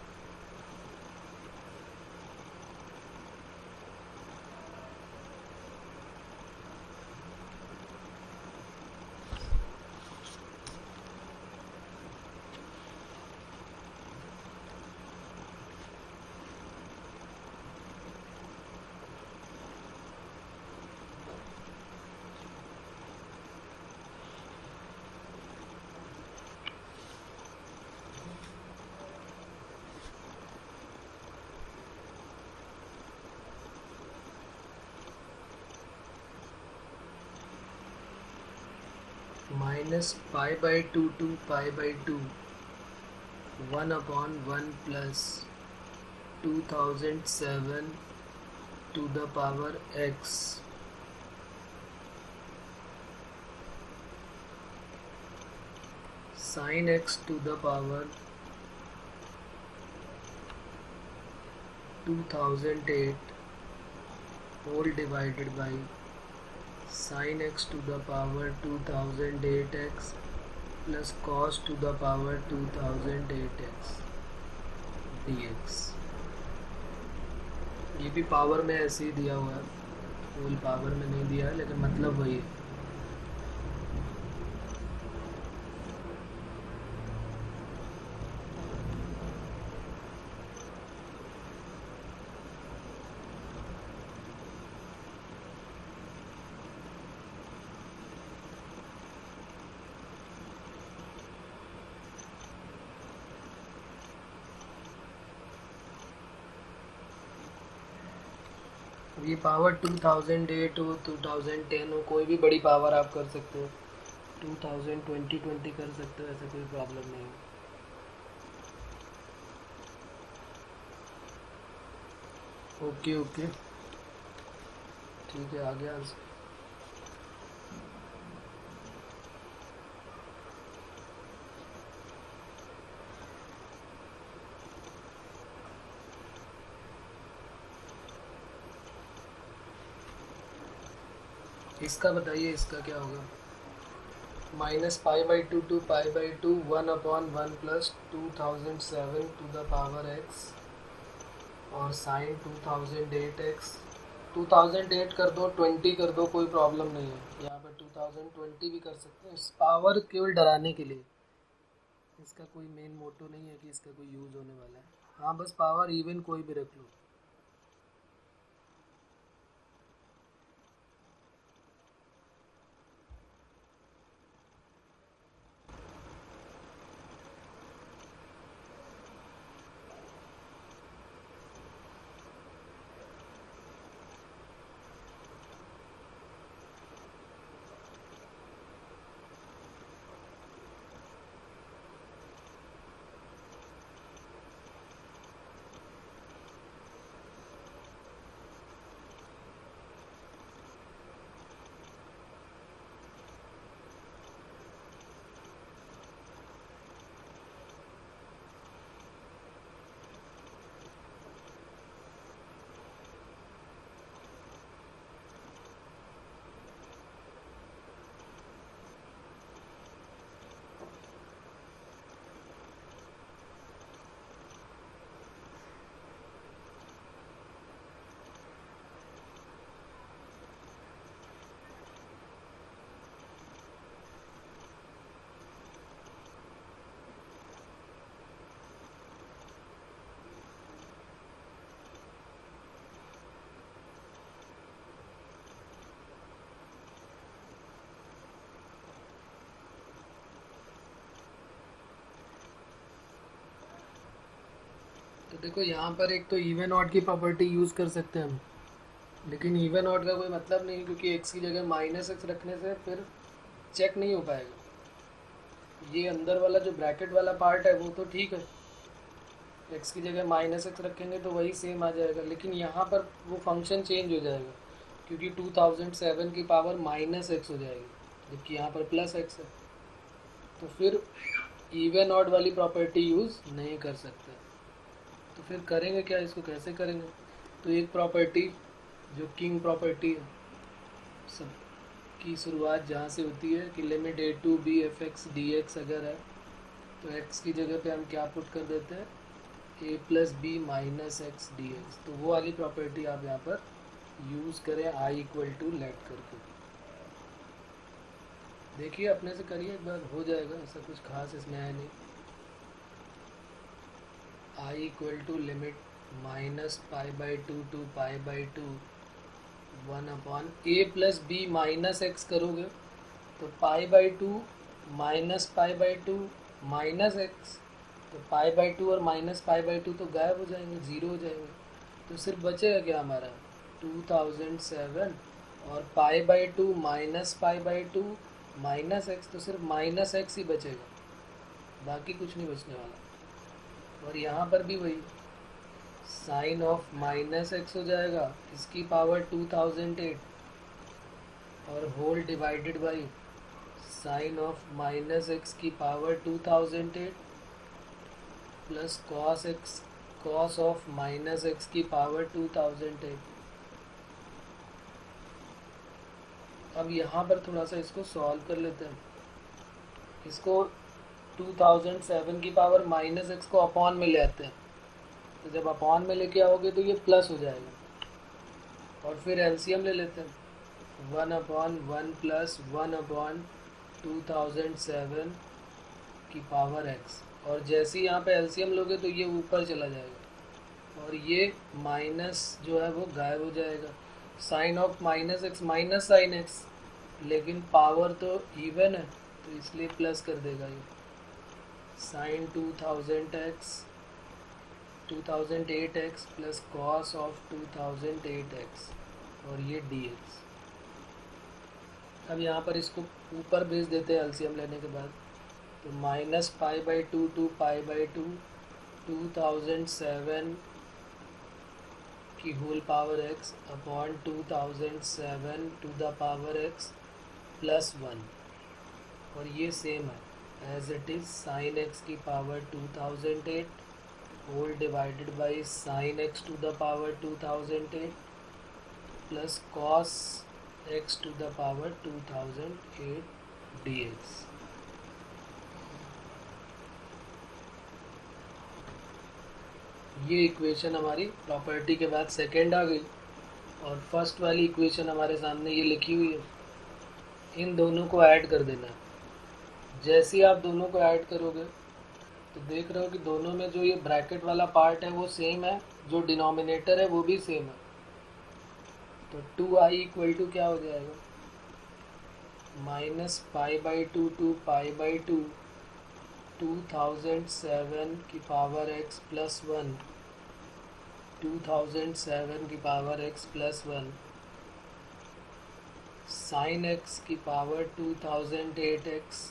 -π/2 to π/2 1/1 plus 2007 to the power x sin x to the power 2008 whole divided by sin x to the power 2008x plus cos to the power 2008x dx। ये भी पावर में ऐसे ही दिया हुआ है, फुल पावर में नहीं दिया है, लेकिन मतलब वही है। ये पावर 2008 हो 2010 हो, कोई भी बड़ी पावर आप कर सकते हो, 2020 कर सकते हो, ऐसा कोई प्रॉब्लम नहीं है। ओके ओके ठीक है, आ गया आंसर। इसका बताइए, इसका क्या होगा? -π/2 to π/2 1/1 plus 2007 to the power x और sin 2008x। 2008 कर दो, 20 कर दो, कोई प्रॉब्लम नहीं है, यहाँ पर 2020 भी कर सकते हैं। इस पावर केवल डराने के लिए, इसका कोई मेन मोटो नहीं है कि इसका कोई यूज़ होने वाला है। हाँ बस पावर इवन कोई भी रख लो। तो देखो यहाँ पर एक तो इवन ऑड की प्रॉपर्टी यूज़ कर सकते हैं हम, लेकिन इवन ऑड का कोई मतलब नहीं, क्योंकि एक्स की जगह माइनस एक्स रखने से फिर चेक नहीं हो पाएगा। ये अंदर वाला जो ब्रैकेट वाला पार्ट है वो तो ठीक है, एक्स की जगह माइनस एक्स रखेंगे तो वही सेम आ जाएगा, लेकिन यहाँ पर वो फंक्शन चेंज हो जाएगा, क्योंकि 2007 की पावर माइनस एक्स हो जाएगी जबकि यहाँ पर प्लस एक्स है। तो फिर इवन ऑड वाली प्रॉपर्टी यूज़ नहीं कर सकते। तो फिर करेंगे क्या, इसको कैसे करेंगे? तो एक प्रॉपर्टी जो किंग प्रॉपर्टी है, सब की शुरुआत जहाँ से होती है कि limit a to b f x d x अगर है तो x की जगह पे हम क्या पुट कर देते हैं, a plus b minus x d x. तो वो वाली प्रॉपर्टी आप यहाँ पर यूज़ करें i इक्वल टू लेट करके। देखिए अपने से करिए एक बार, हो जाएगा, ऐसा कुछ खास इसमें है नहीं। i equal to limit minus pi by two to pi by two 1 upon a plus b minus x करोगे तो pi by two minus pi by two minus x, तो पाई बाई टू और माइनस पाई बाई टू तो गायब हो जाएंगे, zero हो जाएंगे। तो सिर्फ बचेगा क्या हमारा 2007 और पाई by two minus pi by two minus x, तो सिर्फ माइनस एक्स ही बचेगा, बाकी कुछ नहीं बचने वाला। और यहाँ पर भी वही साइन ऑफ माइनस एक्स हो जाएगा, इसकी पावर 2008 और whole divided by sine of minus x की power 2008 plus cos x cos of minus x की पावर 2008। अब यहाँ पर थोड़ा सा इसको सॉल्व कर लेते हैं। इसको 2007 की पावर माइनस एक्स को अपॉन में ले आते हैं, तो जब अपॉन में लेके आओगे तो ये प्लस हो जाएगा। और फिर एलसीएम ले लेते हैं, 1 अपॉन 1 प्लस 1 अपॉन 2007 की पावर एक्स, और जैसे ही यहाँ पे एलसीएम लोगे तो ये ऊपर चला जाएगा और ये माइनस जो है वो गायब हो जाएगा। Sine of minus x minus sine x, लेकिन पावर तो इवन है तो इसलिए प्लस कर देगा ये। Sign 2008x plus cos of 2008x और ये dx। अब यहाँ पर इसको ऊपर भेज देते हैं एलसीएम लेने के बाद, तो minus pi by two to pi by two 2007 की whole power x upon 2007 to the power x plus 1, और ये सेम है as it is sine x की power 2008 whole divided by sine x to the power 2008 plus cos x to the power 2008 dx। ये equation हमारी property के बाद second आ गई, और फर्स्ट वाली इक्वेशन हमारे सामने ये लिखी हुई है। इन दोनों को ऐड कर देना है। जैसे ही आप दोनों को ऐड करोगे तो देख रहे हो कि दोनों में जो ये ब्रैकेट वाला पार्ट है वो सेम है, जो डिनोमिनेटर है वो भी सेम है। तो 2i इक्वल टू क्या हो जाएगा, minus pi by two to pi by two 2007 की पावर x प्लस 1 2007 की power x plus 1 sine x की power 2008x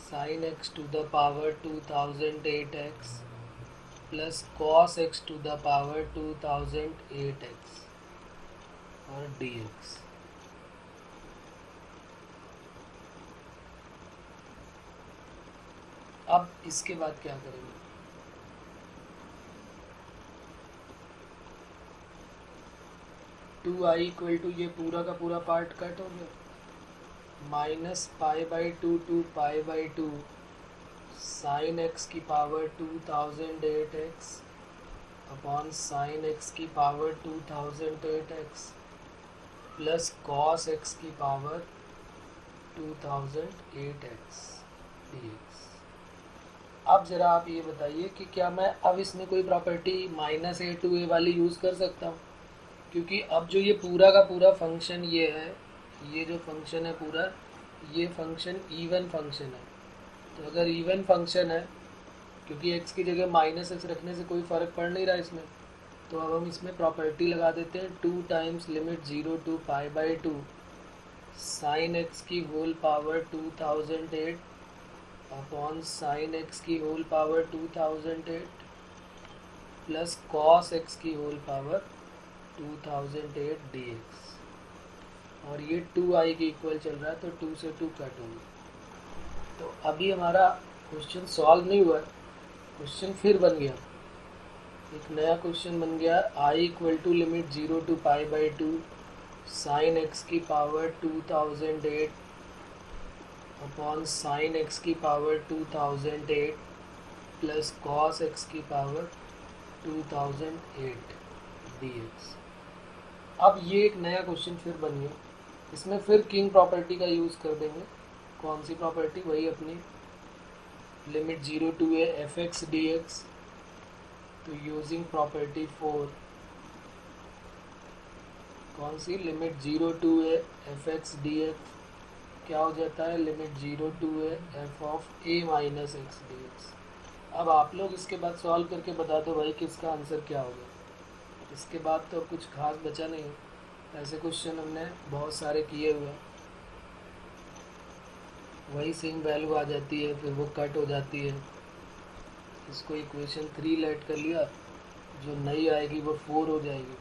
sine x to the power 2008x plus cos x to the power 2008x और dx। अब इसके बाद क्या करेंगे, to I equal to ये पूरा का पूरा पार्ट कट हो गया, minus pi by two to pi by two sine x की power 2008x upon sine x की power 2008x plus cos x की पावर 2008x dx। अब ज़रा आप ये बताइए कि क्या मैं अब इसमें कोई प्रॉपर्टी माइनस ए टू ए वाली यूज़ कर सकता हूँ, क्योंकि अब जो ये पूरा का पूरा फंक्शन ये है, ये जो फंक्शन है पूरा, ये फंक्शन इवन फंक्शन है। तो अगर इवन फंक्शन है क्योंकि x की जगह -x रखने से कोई फ़र्क पड़ नहीं रहा इसमें। तो अब हम इसमें प्रॉपर्टी लगा देते हैं 2 times limit 0 to π/2 sine x की whole power 2008 upon sine x की whole power 2008 plus cos x की होल पावर 2008 dx। और ये 2i के इक्वल चल रहा है तो 2 से 2 कट होगी। तो अभी हमारा क्वेश्चन सॉल्व नहीं हुआ, क्वेश्चन फिर बन गया, एक नया क्वेश्चन बन गया। i equal to limit 0 to π/2 sine x की पावर 2008 अपॉन साइन एक्स की पावर 2008 प्लस कॉस एक्स की पावर 2008 dx। अब ये एक नया क्वेश्चन फिर बन गया, इसमें फिर किंग प्रॉपर्टी का यूज़ कर देंगे। कौन सी प्रॉपर्टी? वही अपनी limit 0 to a fx dx। तो यूजिंग प्रॉपर्टी 4, कौन सी? Limit 0 to a fx dx क्या हो जाता है? Limit 0 to a f of a minus x dx। अब आप लोग इसके बाद सॉल्व करके बता दो भाई कि इसका आंसर क्या होगा। इसके बाद तो कुछ खास बचा नहीं, ऐसे क्वेश्चन हमने बहुत सारे किए हुए हैं। वही सेम वैल्यू आ जाती है, फिर वो कट हो जाती है। इसको इक्वेशन 3 लेट कर लिया, जो नई आएगी वो 4 हो जाएगी।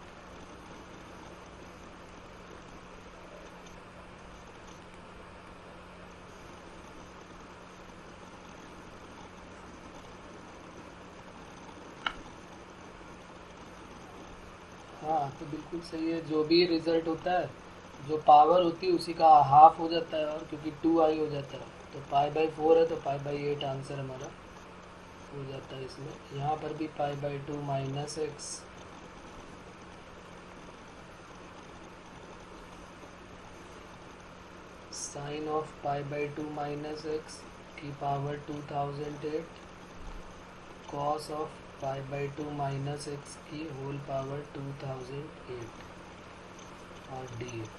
हाँ तो बिल्कुल सही है, जो भी रिज़ल्ट होता है जो पावर होती है उसी का हाफ हो जाता है, और क्योंकि 2i हो जाता है तो π/4 है तो π/8 आंसर हमारा हो जाता है इसमें। यहाँ पर भी π/2 minus x sine of π/2 minus x की power 2008 cos of π/2 minus x की होल पावर 2008 और dx।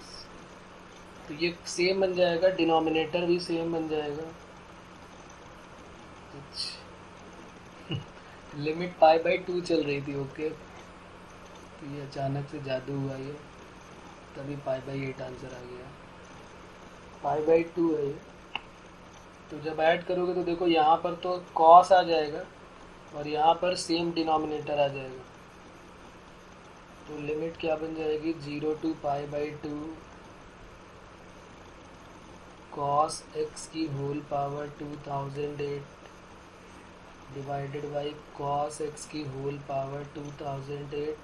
तो ये सेम बन जाएगा, डिनोमिनेटर भी सेम बन जाएगा। लिमिट π/2 चल रही थी, ओके, तो ये अचानक से जादू हुआ, ये तभी π/8 आंसर आ गया। π/2 है ये। तो जब ऐड करोगे तो देखो यहाँ पर तो कॉस आ जाएगा और यहाँ पर सेम डिनोमिनेटर आ जाएगा। तो लिमिट क्या बन जाएगी? 0 टू π/2 कॉस एक्स की whole power 2008 divided by cos x की whole power 2008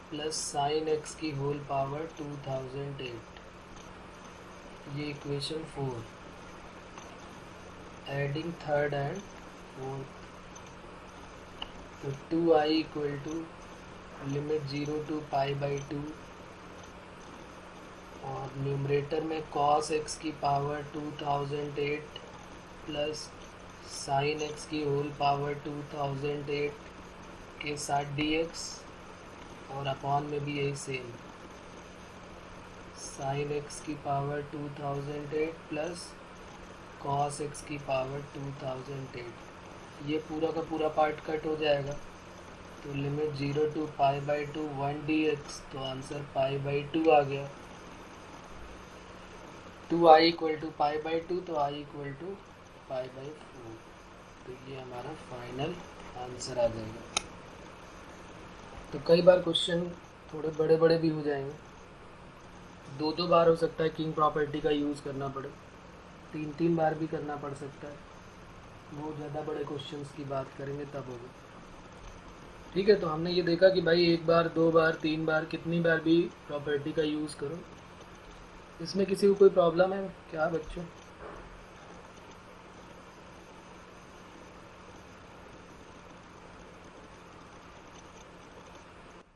plus sine x की होल पावर 2008। ये equation 4, adding third and fourth. तो 2i equal to limit 0 to π/2 और न्यूमरेटर में कॉस एक्स की पावर 2008 प्लस साइन एक्स की whole power 2008 के साथ dx, और अपॉन में भी यही सेम साइन एक्स की पावर 2008 प्लस कॉस एक्स की पावर 2008। ये पूरा का पूरा पार्ट कट हो जाएगा। तो लिमिट 0 टू π/2 1 dx, तो आंसर π/2 आ गया। 2i इक्वल टू π/2 तो i इक्वल टू π/4। तो ये हमारा फाइनल आंसर आ जाएगा। तो कई बार क्वेश्चन थोड़े बड़े बड़े भी हो जाएंगे, 2-2 बार हो सकता है किंग प्रॉपर्टी का यूज़ करना पड़े, 3-3 बार भी करना पड़ सकता है। बहुत ज़्यादा बड़े क्वेश्चंस की बात करेंगे तब होगा। ठीक है, तो हमने ये देखा कि भाई 1 बार 2 बार 3 बार कितनी बार भी प्रॉपर्टी का यूज़ करो। इसमें किसी को कोई प्रॉब्लम है क्या बच्चों?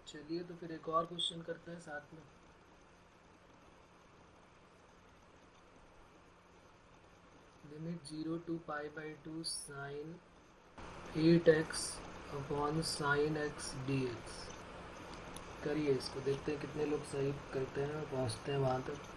चलिए तो फिर एक और क्वेश्चन करते हैं साथ में। Limit 0 to π/2 sine 8x upon sine x dx। करिए इसको, देखते हैं कितने लोग सही करते हैं और पहुँचते हैं वहाँ तक।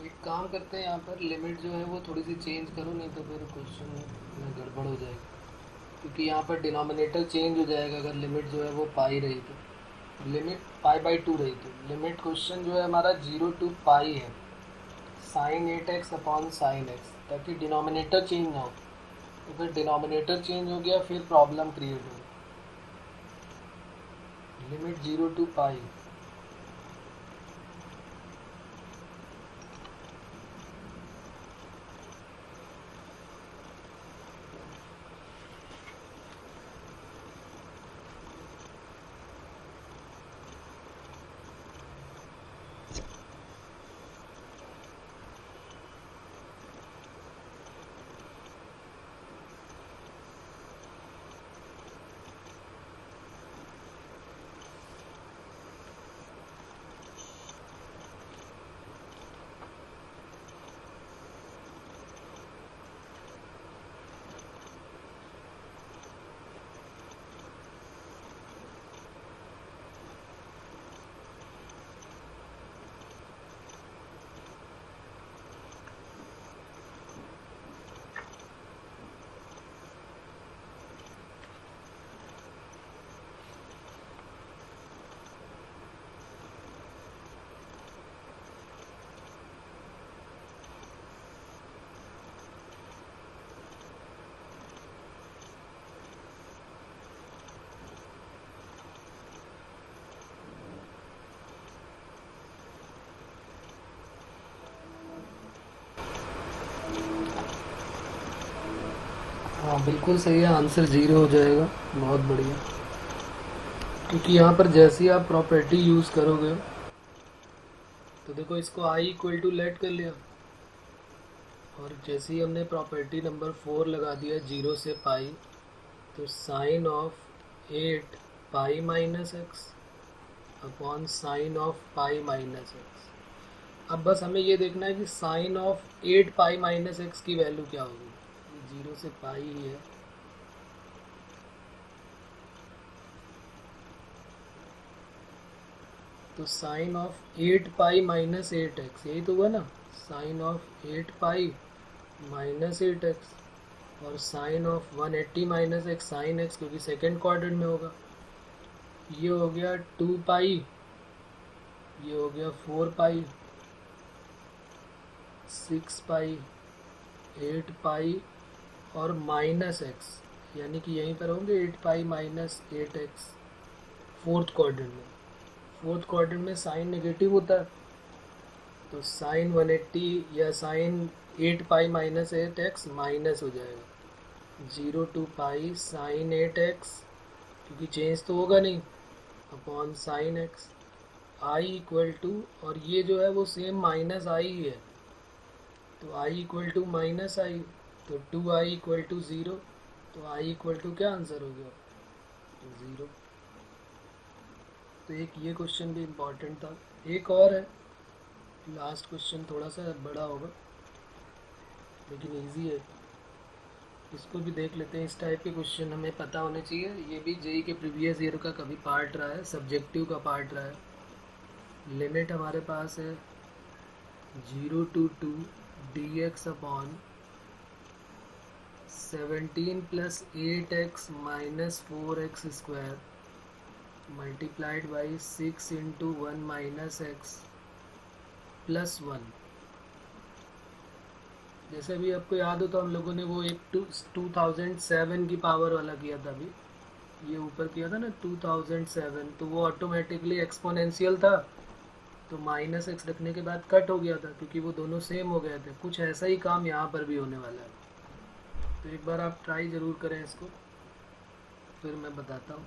एक काम करते हैं, यहाँ पर लिमिट जो है वो थोड़ी सी चेंज करो, नहीं तो फिर क्वेश्चन में गड़बड़ हो जाएगी, क्योंकि यहाँ पर डिनोमिनेटर चेंज हो जाएगा अगर लिमिट जो है वो पाई रही तो, लिमिट पाई/2 रही तो। लिमिट क्वेश्चन जो है हमारा 0 to पाई है, sine 8x upon sine x, ताकि डिनोमिनेटर चेंज ना हो। तो फिर डिनोमिनेटर चेंज हो गया, फिर प्रॉब्लम क्रिएट हो गई। लिमिट 0 to पाई। हाँ बिल्कुल सही है, आंसर 0 हो जाएगा। बहुत बढ़िया, क्योंकि यहाँ पर जैसे ही आप प्रॉपर्टी यूज़ करोगे, तो देखो इसको i इक्वल टू लेट कर लिया, और जैसे ही हमने प्रॉपर्टी नंबर 4 लगा दिया 0 से पाई, तो sine of 8 pi minus x upon sine of pi minus x. अब बस हमें ये देखना है कि sine of 8 pi minus x की वैल्यू क्या होगी। 0 से पाई ही है, तो sine of 8 pi minus 8x, यही तो हुआ ना, sign of 8 pi minus 8x, और sine of 180 minus x sine x, क्योंकि सेकेंड क्वाड्रेंट में होगा। ये हो गया 2 पाई, ये हो गया 4 पाई, 6 पाई, 8 पाई और माइनस एक्स, यानी कि यहीं पर होंगे 8 pi minus 8x fourth quadrant में। फोर्थ क्वाड्रेंट में साइन नेगेटिव होता है, तो साइन 180 या sign 8 pi minus 8x minus हो जाएगा 0 to पाई साइन 8x, क्योंकि चेंज तो होगा नहीं, upon sine x, I equal to, और ये जो है वो सेम माइनस आई ही है, तो आई इक्वल टू माइनस आई, तो 2i इक्वल टू 0, तो i इक्वल टू क्या आंसर हो गया, 0। तो एक ये क्वेश्चन भी इम्पॉर्टेंट था। एक और है, लास्ट क्वेश्चन थोड़ा सा बड़ा होगा लेकिन इजी है, इसको भी देख लेते हैं। इस टाइप के क्वेश्चन हमें पता होने चाहिए, ये भी जेई के प्रीवियस ईयर का कभी पार्ट रहा है, सब्जेक्टिव का पार्ट रहा है। लिमिट हमारे पास है 0 to 2 dx upon 17 plus 8x minus 4x square multiplied by 6 into 1 minus x plus 1। जैसे भी आपको याद हो तो हम लोगों ने वो एक 2007 की पावर वाला किया था, अभी ये ऊपर किया था ना 2007, तो वो ऑटोमेटिकली एक्सपोनेंशियल था, तो माइनस एक्स रखने के बाद कट हो गया था, क्योंकि वो दोनों सेम हो गए थे। कुछ ऐसा ही काम यहाँ पर भी होने वाला है, तो एक बार आप ट्राई ज़रूर करें इसको, फिर मैं बताता हूँ।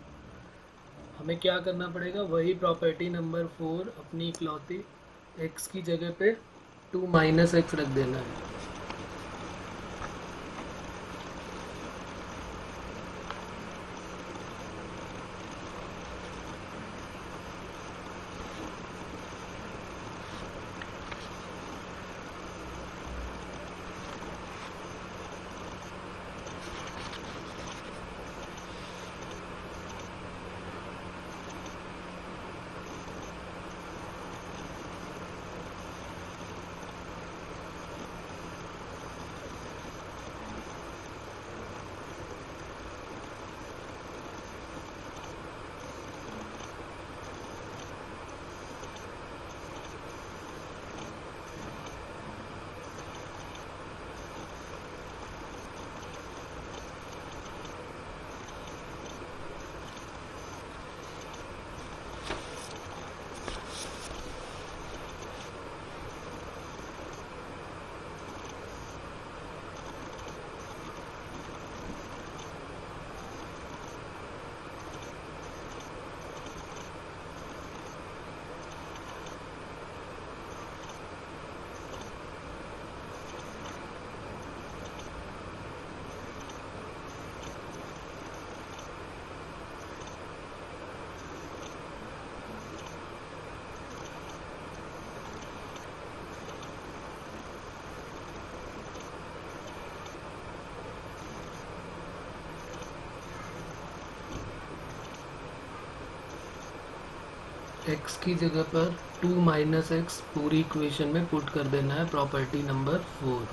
हमें क्या करना पड़ेगा, वही प्रॉपर्टी नंबर 4 अपनी इकलौती, x की जगह पे 2 माइनस एक्स रख देना है। x की जगह पर 2 माइनस एक्स पूरी इक्वेशन में पुट कर देना है, प्रॉपर्टी नंबर 4।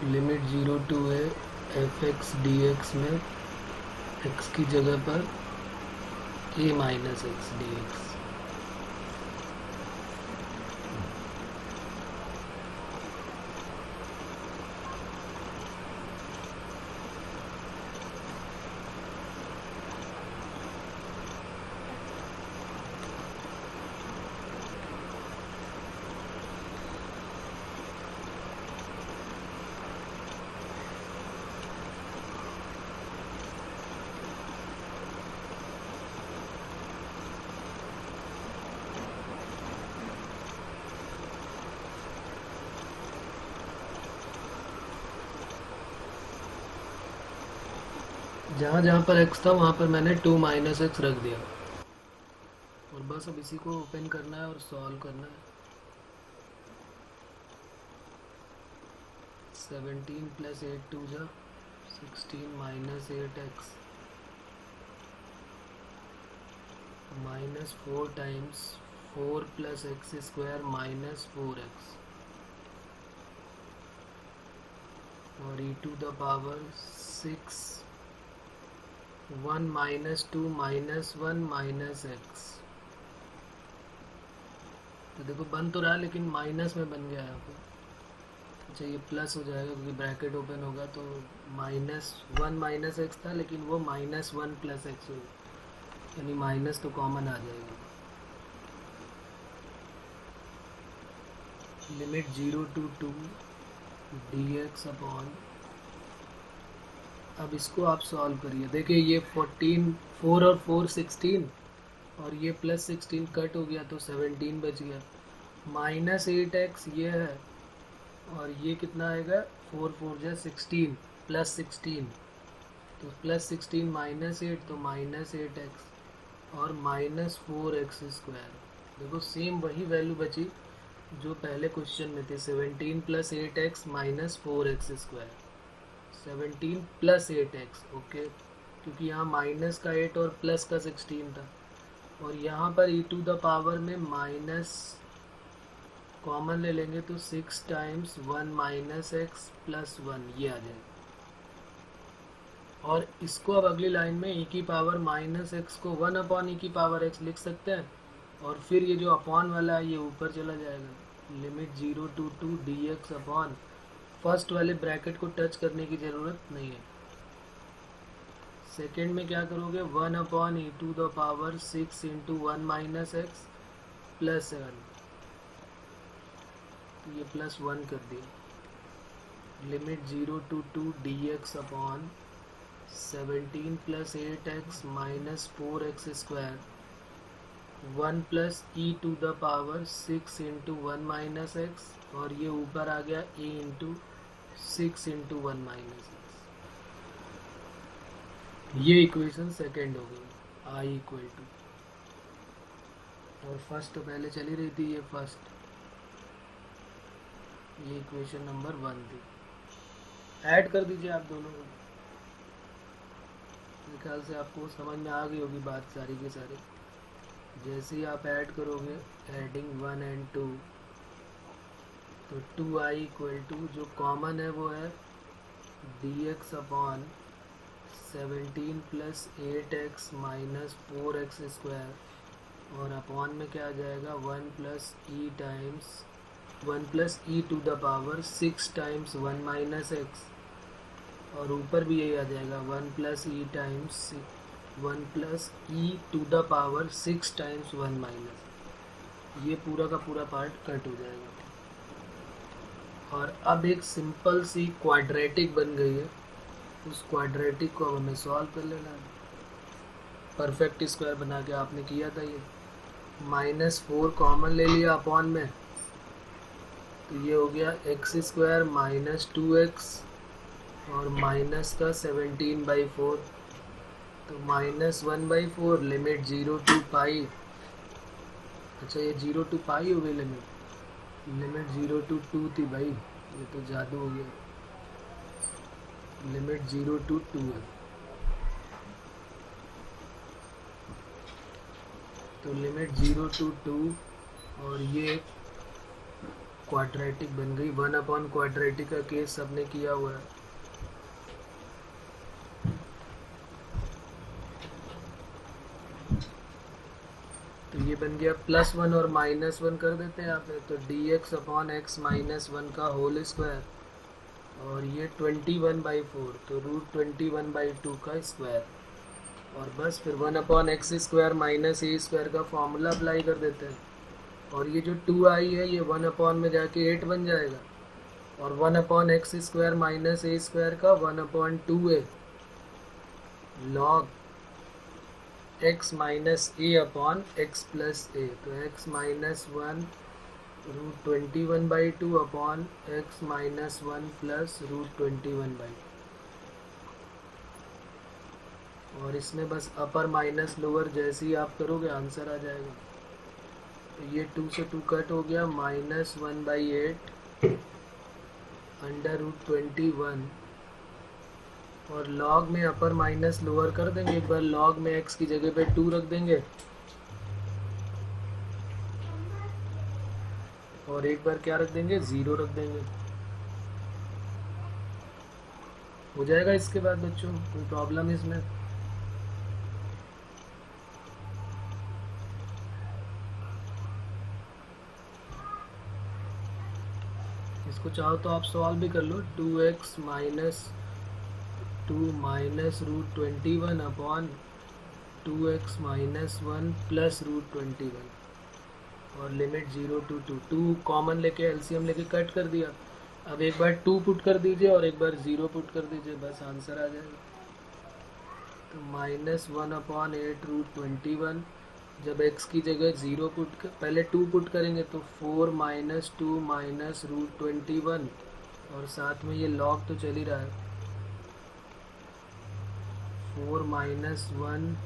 लिमिट 0 टू है एफ एक्स डी एक्स में x की जगह पर a minus x d x. जहाँ जहाँ पर x था वहाँ पर मैंने 2 माइनस एक्स रख दिया, और बस अब इसी को ओपन करना है और सॉल्व करना है। 17 प्लस 8 टू जा 16 minus 8x minus 4 times 4 plus x square minus 4x और e to the power 6 1 minus 2 minus 1 minus x. तो देखो बन तो रहा है लेकिन माइनस में बन गया यहाँ पे। अच्छा ये प्लस हो जाएगा क्योंकि ब्रैकेट ओपन होगा, तो माइनस 1 माइनस एक्स था लेकिन वो माइनस 1 प्लस एक्स होगा, यानी माइनस तो कॉमन आ जाएगा। Limit 0 to 2 d x upon, अब इसको आप सॉल्व करिए। देखिए ये 14 4 और 4 16 और ये प्लस 16 कट हो गया तो 17 बच गया। माइनस 8x ये है और ये कितना आएगा 4 4 जा 16 प्लस 16, तो प्लस 16 माइनस 8 तो माइनस 8x और माइनस 4x स्क्वायर। देखो सेम वही वैल्यू बची जो पहले क्वेश्चन में थे, 17 plus 8x minus 4x square. 17 plus 8x, okay, क्योंकि यहाँ माइनस का 8 और प्लस का 16 था, और यहाँ पर e टू द पावर में माइनस कॉमन ले लेंगे तो 6 टाइम्स 1 माइनस एक्स प्लस 1 ये आ जाएगा। और इसको अब अगली लाइन में e की पावर माइनस एक्स को 1 अपॉन e की पावर x लिख सकते हैं, और फिर ये जो अपॉन वाला है ये ऊपर चला जाएगा। Limit 0 to 2 d x upon, first वाले ब्रैकेट को टच करने की ज़रूरत नहीं है। सेकेंड में क्या करोगे 1 upon e to the power 6 into 1 minus x plus 7, तो ये प्लस 1 कर दिया। Limit 0 to 2 d x upon 17 plus 8x minus 4x square 1 plus e to the power 6 into 1 minus x, और ये ऊपर आ गया a into 6 into 1 minus x. ये इक्वेशन सेकेंड हो गई i इक्वल टू, और फर्स्ट तो पहले चली रही थी, ये फर्स्ट, ये इक्वेशन नंबर 1 थी। ऐड कर दीजिए आप दोनों को, मेरे ख्याल से आपको समझ में आ गई होगी बात सारी की सारी। जैसे ही आप ऐड करोगे एडिंग 1 एंड 2, तो 2i इक्वल टू जो कॉमन है वो है dx upon 17 plus 8x minus 4x square, और अपॉन में क्या आ जाएगा 1 plus e times 1 plus e to the power 6 times 1 minus x, और ऊपर भी यही आ जाएगा 1 plus e times 1 plus e to the power 6 times 1 minus. ये पूरा का पूरा पार्ट कट हो जाएगा। और अब एक सिंपल सी क्वाड्रेटिक बन गई है, उस क्वाड्रेटिक को अब हमें सॉल्व कर लेना है। परफेक्ट स्क्वायर बना के आपने किया था ये, -4 कॉमन ले लिया अपॉन में, तो ये हो गया एक्स स्क्वायर माइनस 2x और माइनस का 17/4, तो -1/4 लिमिट 0 टू पाई। अच्छा ये 0 टू पाई हो गई लिमिट 0 टू 2 थी भाई, ये तो जादू हो गया। लिमिट 0 टू 2 है। तो लिमिट 0 to 2 और ये क्वाड्रेटिक बन गई। 1 क्वाड्रेटिक का केस सबने किया हुआ है। तो ये बन गया +1 और -1 कर देते हैं यहाँ पे, तो dx/x - 1 का होल स्क्वायर और ये 21/4 तो √21/2 का स्क्वायर। और बस फिर 1/x² - a² का फॉर्मूला अप्लाई कर देते हैं। और ये जो 2i है ये 1 में जाके 8 बन जाएगा और 1/x² - a² का 1/2a log x - a/x + a। तो x - 1 √21/2 x - 1 + √21/2। और इसमें बस अपर माइनस लोअर जैसे ही आप करोगे आंसर आ जाएगा। तो ये 2 से 2 कट हो गया, -1/8 √21 और लॉग में अपर माइनस लोअर कर देंगे। एक बार लॉग में x की जगह पे 2 रख देंगे और एक बार क्या रख देंगे, 0 रख देंगे। हो जाएगा इसके बाद बच्चों, कोई प्रॉब्लम इसमें? इसको चाहो तो आप सॉल्व भी कर लो। 2x - 2 -√21 2x - 1 + √21 और लिमिट 0 to 2। 2 कॉमन लेके एलसीएम लेके कट कर दिया। अब एक बार 2 पुट कर दीजिए और एक बार 0 पुट कर दीजिए, बस आंसर आ जाएगा। तो -1/8 √21, जब x की जगह 0 पुट कर, पहले 2 पुट करेंगे तो 4 - 2 -√21 और साथ में ये लॉग तो चल ही रहा है। 4 - 1,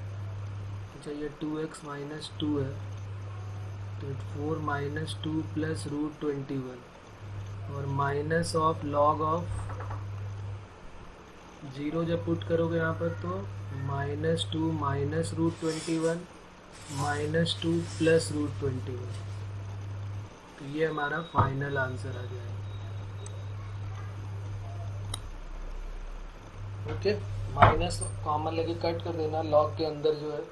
अच्छा ये 2x - 2 है तो 4 - 2 + √21 और माइनस ऑफ लॉग ऑफ 0 जब पुट करोगे यहाँ पर तो -2 -√21 -2 + √21। तो ये हमारा फाइनल आंसर आ जाएगा। ओके, माइनस कॉमन लेके कट कर देना लॉग के अंदर जो है।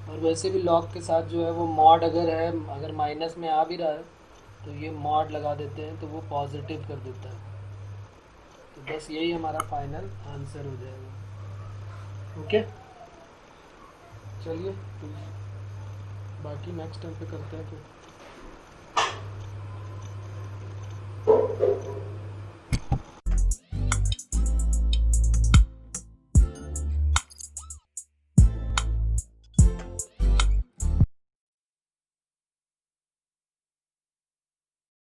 और वैसे भी लॉग के साथ जो है वो मॉड अगर है, अगर माइनस में आ भी रहा है तो ये मॉड लगा देते हैं तो वो पॉजिटिव कर देता है। तो बस यही हमारा फाइनल आंसर हो जाएगा। ओके, चलिए तो बाकी नेक्स्ट टाइम पे करते हैं फिर।